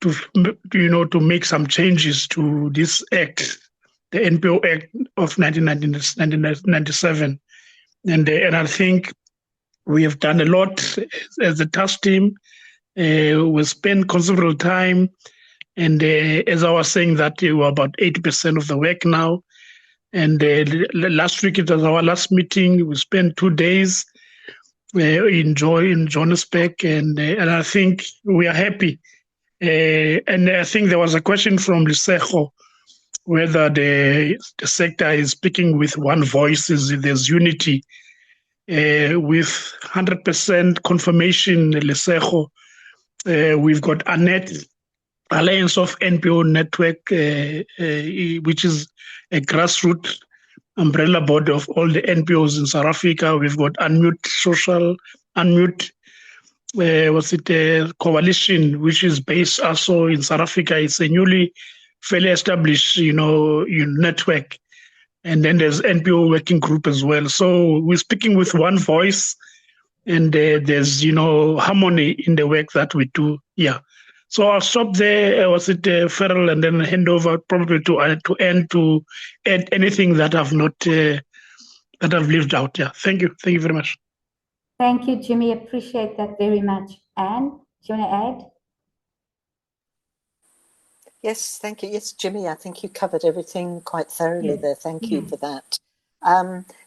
to make some changes to this act, the NPO Act of 1997. And I think we have done a lot as a task team. We spent considerable time. And as I was saying, that we're about 80% of the work now. And last week, it was our last meeting. We spent 2 days in Johannesburg. And I think we are happy. And I think there was a question from Lisejo whether the sector is speaking with one voice, there's unity. With 100% confirmation, Lisejo, we've got Annette, Alliance of NPO Network, which is a grassroots umbrella body of all the NPOs in South Africa. We've got Unmute, coalition, which is based also in South Africa. It's a newly fairly established, network. and then there's NPO working group as well. So we're speaking with one voice, and there's harmony in the work that we do. Yeah. So I'll stop there. Was it Ferrell, and then hand over probably to Anne to add anything that I've not that I've left out. Yeah. Thank you. Thank you very much. Thank you, Jimmy. Appreciate that very much. Anne, do you want to add? Yes, thank you. Yes, Jimmy, I think you covered everything quite thoroughly there. Thank you for that.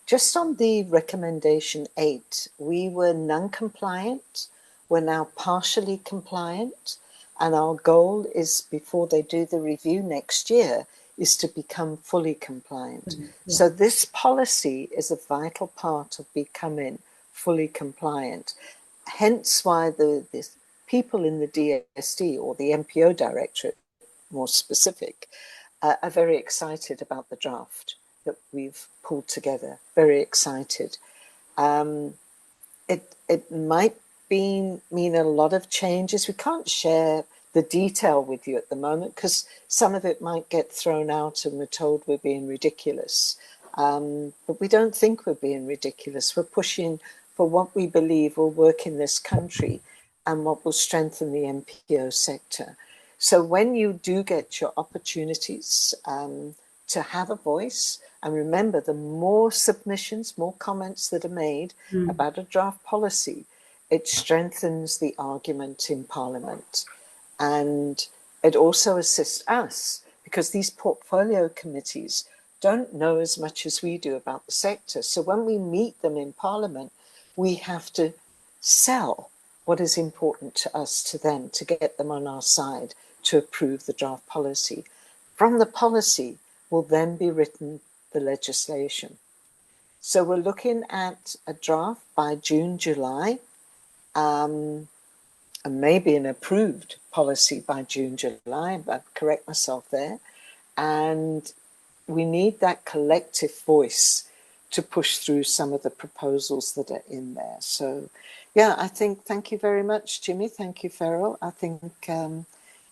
Just on the recommendation 8, we were non-compliant. We're now partially compliant. And our goal is, before they do the review next year, is to become fully compliant. So this policy is a vital part of becoming fully compliant. Hence why the people in the DSD, or the NPO Directorate, more specific, are very excited about the draft that we've pulled together. Very excited. It might mean a lot of changes. We can't share the detail with you at the moment because some of it might get thrown out and we're told we're being ridiculous. But we don't think we're being ridiculous. We're pushing for what we believe will work in this country and what will strengthen the NPO sector. So when you do get your opportunities to have a voice, and remember, the more submissions, more comments that are made about a draft policy, it strengthens the argument in Parliament. And it also assists us, because these portfolio committees don't know as much as we do about the sector. So when we meet them in Parliament, we have to sell what is important to us to them, to get them on our side, to approve the draft policy. From the policy will then be written the legislation. So we're looking at a draft by June, July, and maybe an approved policy by June, July, but correct myself there. And we need that collective voice to push through some of the proposals that are in there. So, yeah, I think, thank you very much, Jimmy. Thank you, Ferrell. I think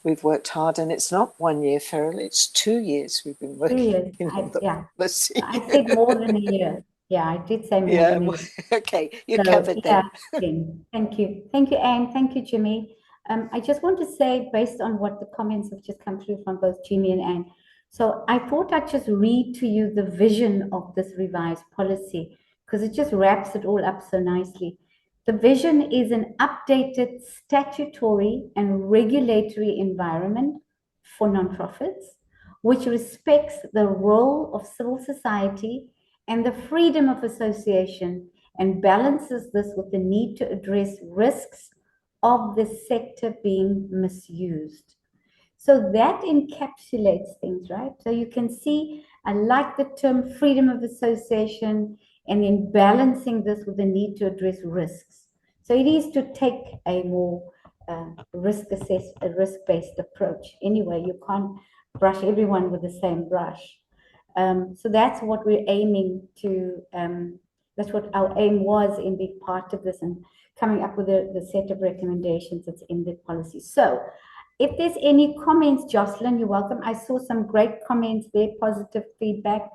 we've worked hard, and it's not 1 year, Ferrell, it's 2 years we've been working on the policy. I said more than a year. Yeah, I did say more than a year. Okay, you covered that. Thank you. Thank you, Anne. Thank you, Jimmy. I just want to say, based on what the comments have just come through from both Jimmy and Anne, so I thought I'd just read to you the vision of this revised policy, because it just wraps it all up so nicely. The vision is an updated statutory and regulatory environment for nonprofits, which respects the role of civil society and the freedom of association, and balances this with the need to address risks of the sector being misused. So that encapsulates things, right? So you can see, I like the term freedom of association, and in balancing this with the need to address risks. So it is to take a more risk-based approach. Anyway, you can't brush everyone with the same brush. So that's what we're aiming to, that's what our aim was in being part of this and coming up with the set of recommendations that's in the policy. So if there's any comments, Jocelyn, you're welcome. I saw some great comments there, positive feedback.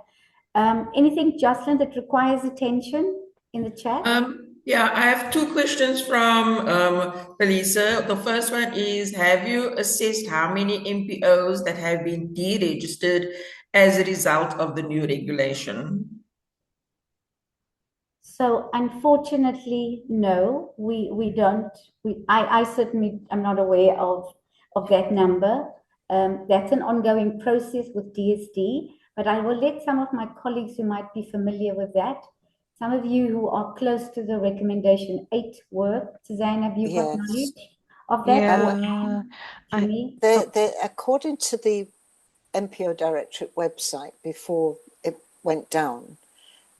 Anything, Jocelyn, that requires attention in the chat? Yeah, I have 2 questions from Felisa. The first one is, have you assessed how many NPOs that have been deregistered as a result of the new regulation? So unfortunately, no, we don't. I certainly am not aware of that number. That's an ongoing process with DSD, but I will let some of my colleagues who might be familiar with that. Some of you who are close to the recommendation 8 work, Suzanne, have you got knowledge of that? Yeah, according to the NPO Directorate website, before it went down,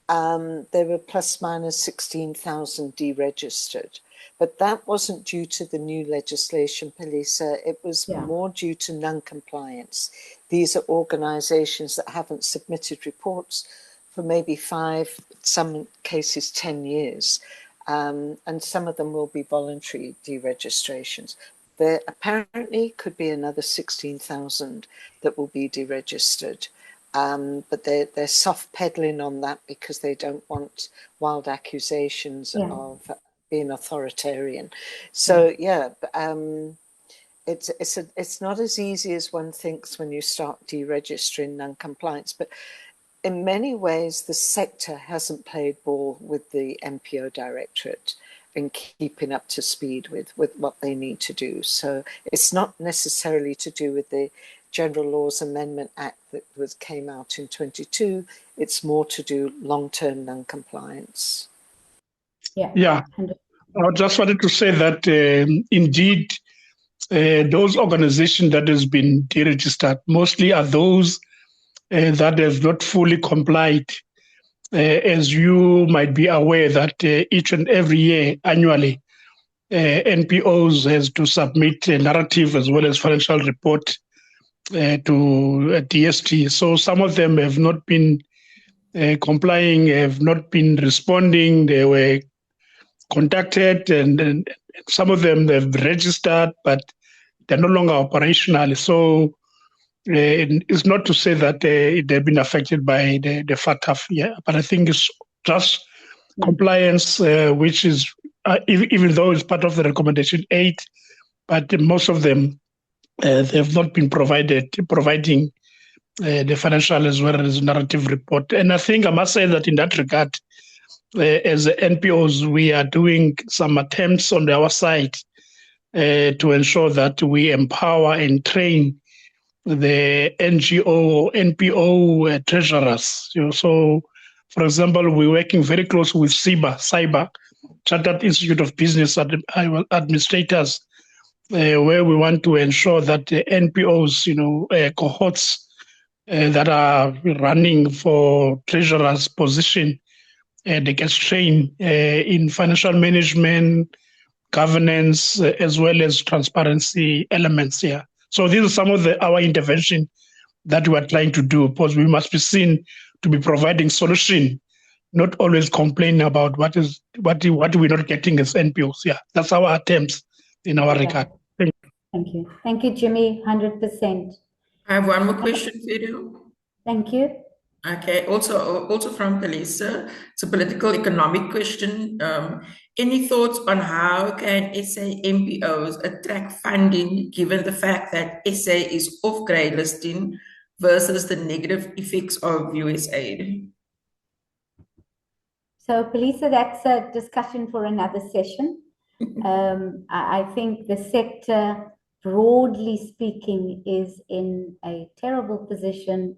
there were plus minus 16,000 deregistered. But that wasn't due to the new legislation, Pelisa. It was more due to non-compliance. These are organizations that haven't submitted reports for maybe 5, some cases 10 years. And some of them will be voluntary deregistrations. There apparently could be another 16,000 that will be deregistered. But they're soft pedaling on that because they don't want wild accusations of being authoritarian. So it's not as easy as one thinks when you start deregistering non-compliance. But in many ways, the sector hasn't played ball with the NPO Directorate in keeping up to speed with what they need to do. So it's not necessarily to do with the General Laws Amendment Act that came out in 22. It's more to do long-term non-compliance. Yeah. I just wanted to say that indeed those organizations that has been deregistered mostly are those that have not fully complied. As you might be aware that each and every year, annually, NPOs has to submit a narrative as well as financial report to DST. So some of them have not been complying, have not been responding. They were contacted, and some of them they've registered, but they're no longer operational. So it's not to say that they've been affected by the FATF, but I think it's just compliance, which is, even though it's part of the recommendation 8, but most of them, they have not been providing the financial as well as narrative report. And I think I must say that in that regard, as NPOs, we are doing some attempts on our side to ensure that we empower and train the NGO or NPO treasurers. So, for example, we're working very close with CIBA, Chartered Institute of Business Administrators, where we want to ensure that the NPOs, cohorts that are running for treasurers position, they get trained in financial management, governance, as well as transparency elements here. So these are some of our intervention that we are trying to do, because we must be seen to be providing solution, not always complaining about what we're not getting as NPOs. Yeah, that's our attempts in our regard. Thank you. Thank you, Jimmy, 100%. I have one more question for you. Thank you. Okay, also from Kalisa, it's a political economic question. Any thoughts on how can SA NPOs attract funding given the fact that SA is off grey listing versus the negative effects of US aid? So, Palisa, that's a discussion for another session. I think the sector, broadly speaking, is in a terrible position.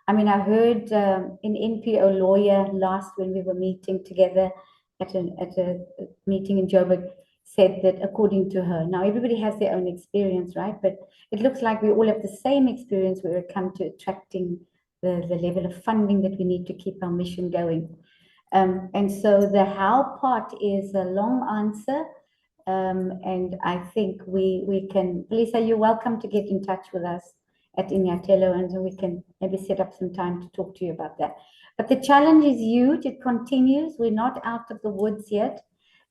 I mean, I heard an NPO lawyer last when we were meeting together at a meeting in Joburg said that according to her, now everybody has their own experience, right? But it looks like we all have the same experience when it comes to attracting the level of funding that we need to keep our mission going. And so the how part is a long answer. And I think we can, Lisa, you're welcome to get in touch with us at Inyatelo, and so we can maybe set up some time to talk to you about that. But the challenge is huge. It continues. We're not out of the woods yet.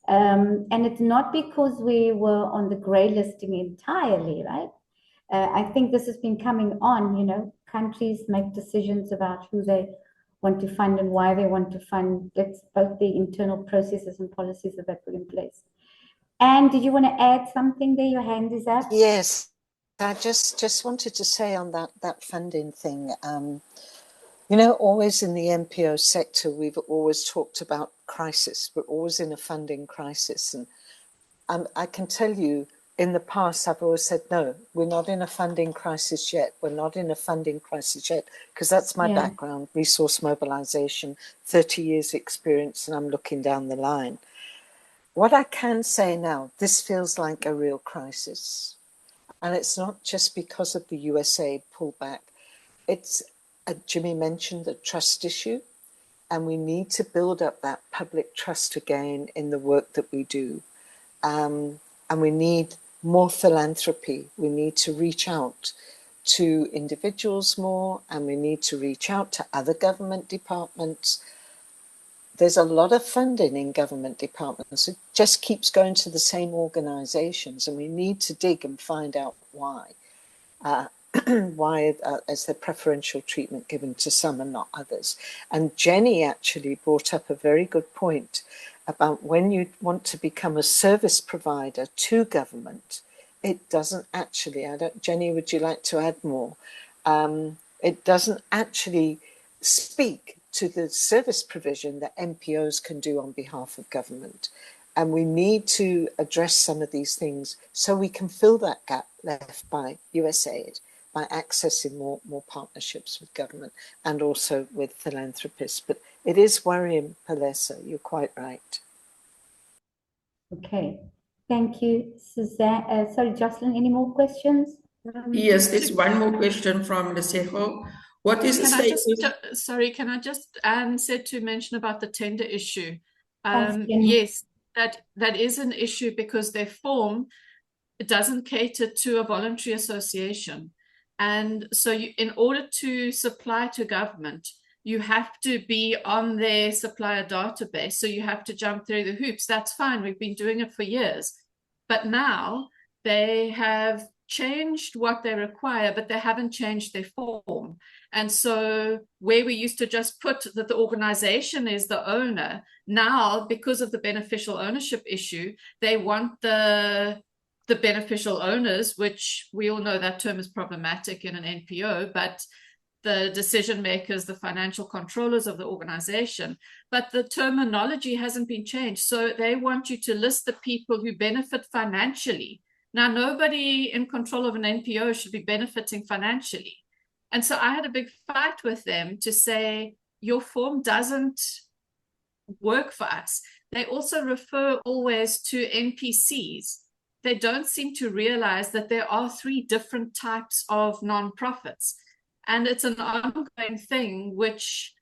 And it's not because we were on the grey listing entirely, right? I think this has been coming on, countries make decisions about who they want to fund and why they want to fund. That's both the internal processes and policies that they put in place. Anne, did you want to add something there? Your hand is up. Yes, I just wanted to say on that funding thing, always in the NPO sector, we've always talked about crisis. We're always in a funding crisis. And I can tell you, in the past, I've always said, no, we're not in a funding crisis yet. We're not in a funding crisis yet, because that's my background, resource mobilization, 30 years experience, and I'm looking down the line. What I can say now, this feels like a real crisis. And it's not just because of the USA pullback. It's, Jimmy mentioned, the trust issue. And we need to build up that public trust again in the work that we do. And we need more philanthropy. We need to reach out to individuals more, and we need to reach out to other government departments. There's a lot of funding in government departments. It just keeps going to the same organizations, and we need to dig and find out why. why is there preferential treatment given to some and not others? And Jenny actually brought up a very good point about when you want to become a service provider to government, it doesn't actually, Jenny, would you like to add more? It doesn't actually speak to the service provision that NPOs can do on behalf of government. And we need to address some of these things so we can fill that gap left by USAID, by accessing more partnerships with government and also with philanthropists. But it is worrying, Palesa, you're quite right. Okay, thank you, Suzanne. Sorry, Jocelyn, any more questions? Yes, there's one more question from Lesego. What is the status? Sorry, can I just said to mention about the tender issue? Thanks, Jenny. Yes, that is an issue because their form, it doesn't cater to a voluntary association. And so in order to supply to government, you have to be on their supplier database. So you have to jump through the hoops. That's fine. We've been doing it for years. But now they have changed what they require, but they haven't changed their form. And so where we used to just put that the organization is the owner, now because of the beneficial ownership issue, they want the beneficial owners, which we all know that term is problematic in an NPO, but the decision makers, the financial controllers of the organization, but the terminology hasn't been changed. So they want you to list the people who benefit financially. Now, nobody in control of an NPO should be benefiting financially. And so I had a big fight with them to say, your form doesn't work for us. They also refer always to NPCs. They don't seem to realize that there are 3 different types of nonprofits. And it's an ongoing thing, which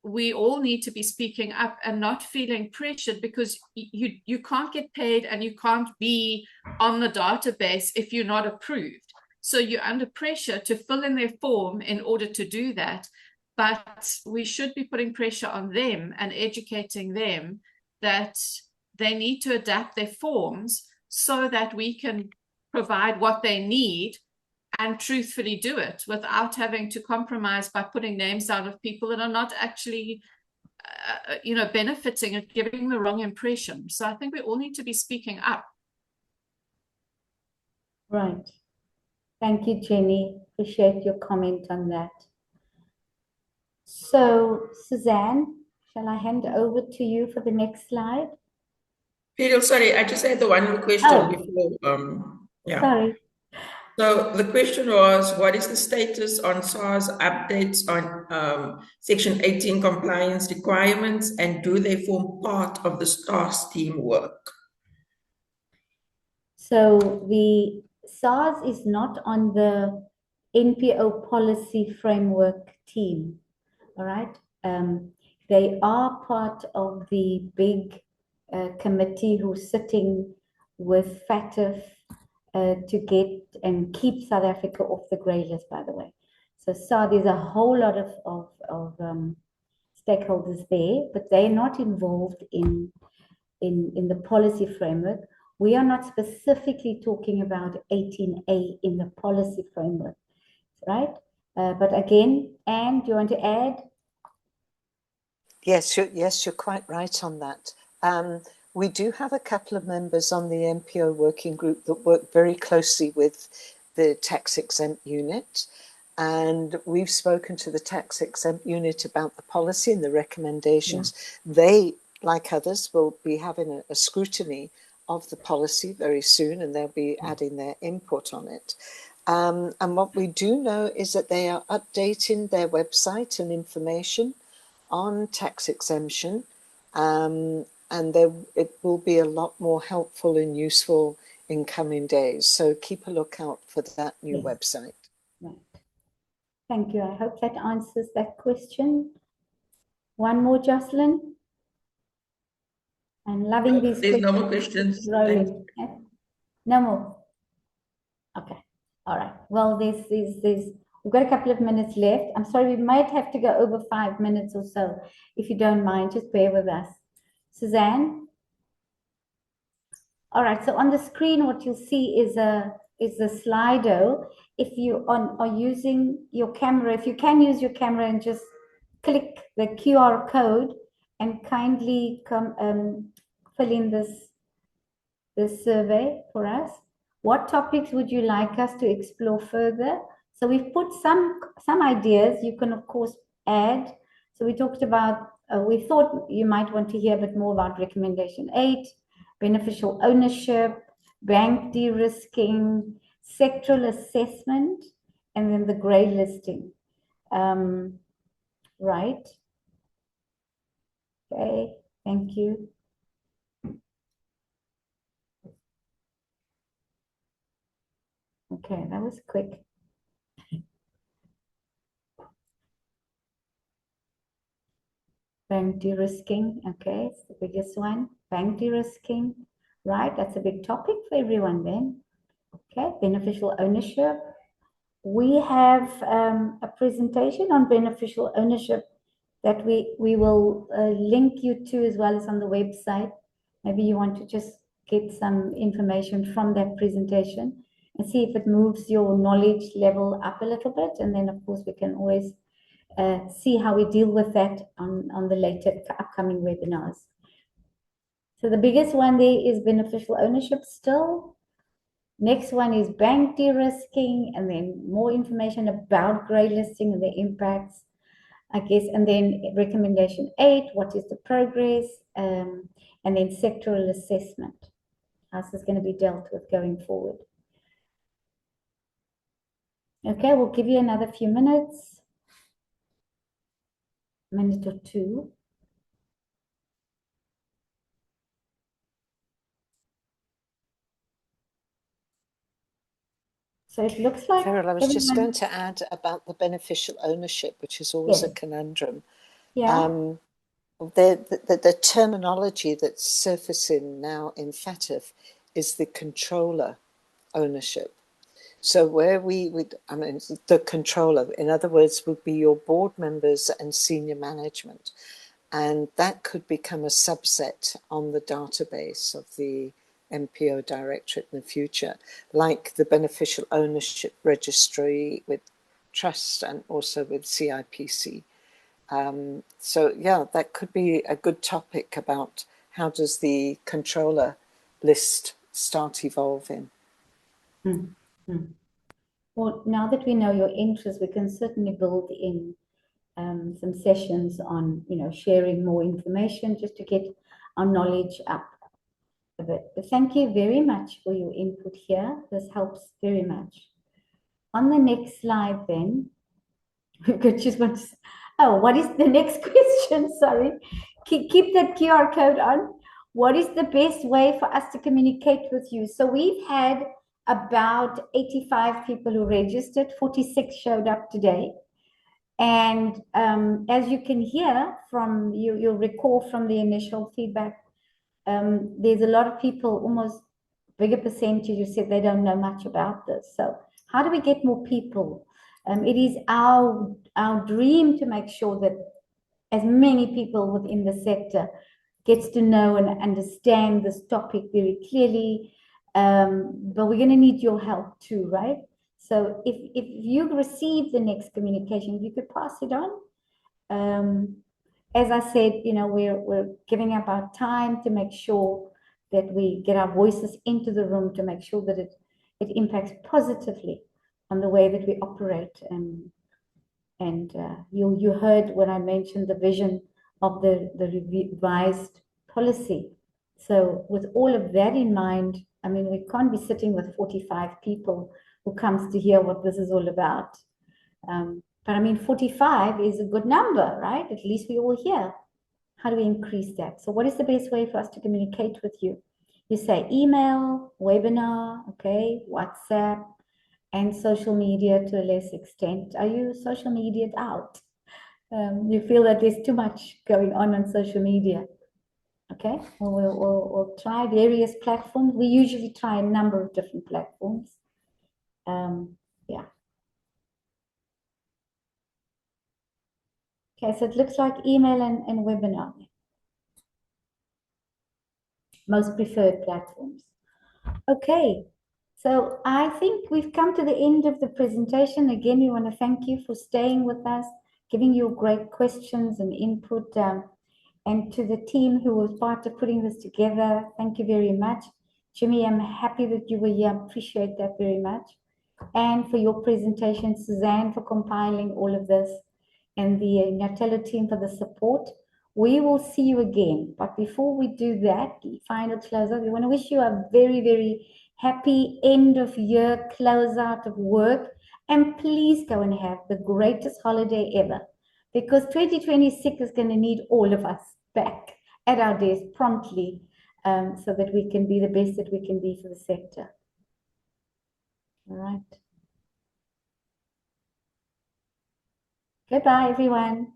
we all need to be speaking up and not feeling pressured, because you can't get paid and you can't be on the database if you're not approved. So you're under pressure to fill in their form in order to do that. But we should be putting pressure on them and educating them that they need to adapt their forms so that we can provide what they need and truthfully do it without having to compromise by putting names out of people that are not actually, benefiting and giving the wrong impression. So I think we all need to be speaking up. Right. Thank you, Jenny. Appreciate your comment on that. So, Suzanne, shall I hand over to you for the next slide? Peter, sorry, I just had the one more question before. Sorry. So the question was, what is the status on SARS updates on Section 18 compliance requirements, and do they form part of the STARS team work? So the SARS is not on the NPO policy framework team, all right? They are part of the big committee who's sitting with FATF to get and keep South Africa off the grey list, by the way. So there's a whole lot of stakeholders there, but they're not involved in the policy framework. We are not specifically talking about 18A in the policy framework, right? But again, Anne, do you want to add? Yes, you're quite right on that. We do have a couple of members on the NPO working group that work very closely with the tax exempt unit. And we've spoken to the tax exempt unit about the policy and the recommendations. Yeah. They, like others, will be having a scrutiny of the policy very soon, and they'll be adding their input on it. And what we do know is that they are updating their website and information on tax exemption, and it will be a lot more helpful and useful in coming days. So keep a lookout for that new website. Right. Thank you. I hope that answers that question. One more, Jocelyn? I'm loving these questions. There's no more questions. questions. No more. Okay. All right. Well, we've got a couple of minutes left. I'm sorry, we might have to go over 5 minutes or so. If you don't mind, just bear with us. Suzanne? All right. So on the screen, what you'll see is a is the Slido. If you are using your camera, if you can use your camera and just click the QR code and kindly fill in this survey for us. What topics would you like us to explore further? So we've put some ideas. You can of course add. So we talked about, we thought you might want to hear a bit more about recommendation 8, beneficial ownership, bank de-risking, sectoral assessment, and then the grey listing. Right. Okay, thank you. Okay, that was quick. Bank de-risking, okay, it's the biggest one. Bank de-risking, right? That's a big topic for everyone then. Okay, beneficial ownership. We have a presentation on beneficial ownership that we will link you to as well as on the website. Maybe you want to just get some information from that presentation and see if it moves your knowledge level up a little bit. And then of course we can always see how we deal with that on the later upcoming webinars. So the biggest one there is beneficial ownership still. Next one is bank de-risking, and then more information about grey listing and the impacts, I guess, and then recommendation 8, what is the progress, and then sectoral assessment. How this is going to be dealt with going forward. Okay, we'll give you another few minutes, minute or two. So it looks like Farrell, I was just going to add about the beneficial ownership, which is always a conundrum. Yeah. The terminology that's surfacing now in FATF is the controller ownership. So where the controller, in other words, would be your board members and senior management. And that could become a subset on the database of the NPO directorate in the future, like the beneficial ownership registry with trust and also with CIPC. So yeah, that could be a good topic about how does the controller list start evolving. Well, now that we know your interests, we can certainly build in some sessions on, sharing more information just to get our knowledge up a bit. But thank you very much for your input here. This helps very much. On the next slide then, we could just want to, what is the next question? Sorry. Keep that QR code on. What is the best way for us to communicate with you? So we've had about 85 people who registered, 46 showed up today. And as you can hear from, you'll recall from the initial feedback, there's a lot of people, almost bigger percentage, who said they don't know much about this. So how do we get more people? It is our dream to make sure that as many people within the sector gets to know and understand this topic very clearly. But we're going to need your help too, right? So if you receive the next communication, if you could pass it on. As I said, we're giving up our time to make sure that we get our voices into the room to make sure that it impacts positively on the way that we operate. And you heard when I mentioned the vision of the revised policy. So with all of that in mind, I mean, we can't be sitting with 45 people who comes to hear what this is all about. But I mean, 45 is a good number, right? At least we all hear. How do we increase that? So what is the best way for us to communicate with you? You say email, webinar, okay, WhatsApp, and social media to a less extent. Are you social media out? You feel that there's too much going on social media? Okay, well, we'll try various platforms. We usually try a number of different platforms. Yeah. Okay, so it looks like email and webinar. Most preferred platforms. Okay, So I think we've come to the end of the presentation. Again, we want to thank you for staying with us, giving your great questions and input, and to the team who was part of putting this together. Thank you very much. Jimmy, I'm happy that you were here. Appreciate that very much. And for your presentation, Suzanne, for compiling all of this, and the Nutella team for the support. We will see you again. But before we do that, the final closeout, we want to wish you a very, very happy end of year closeout of work. And please go and have the greatest holiday ever, because 2026 is going to need all of us back at our desk promptly, so that we can be the best that we can be for the sector. All right. Goodbye, everyone.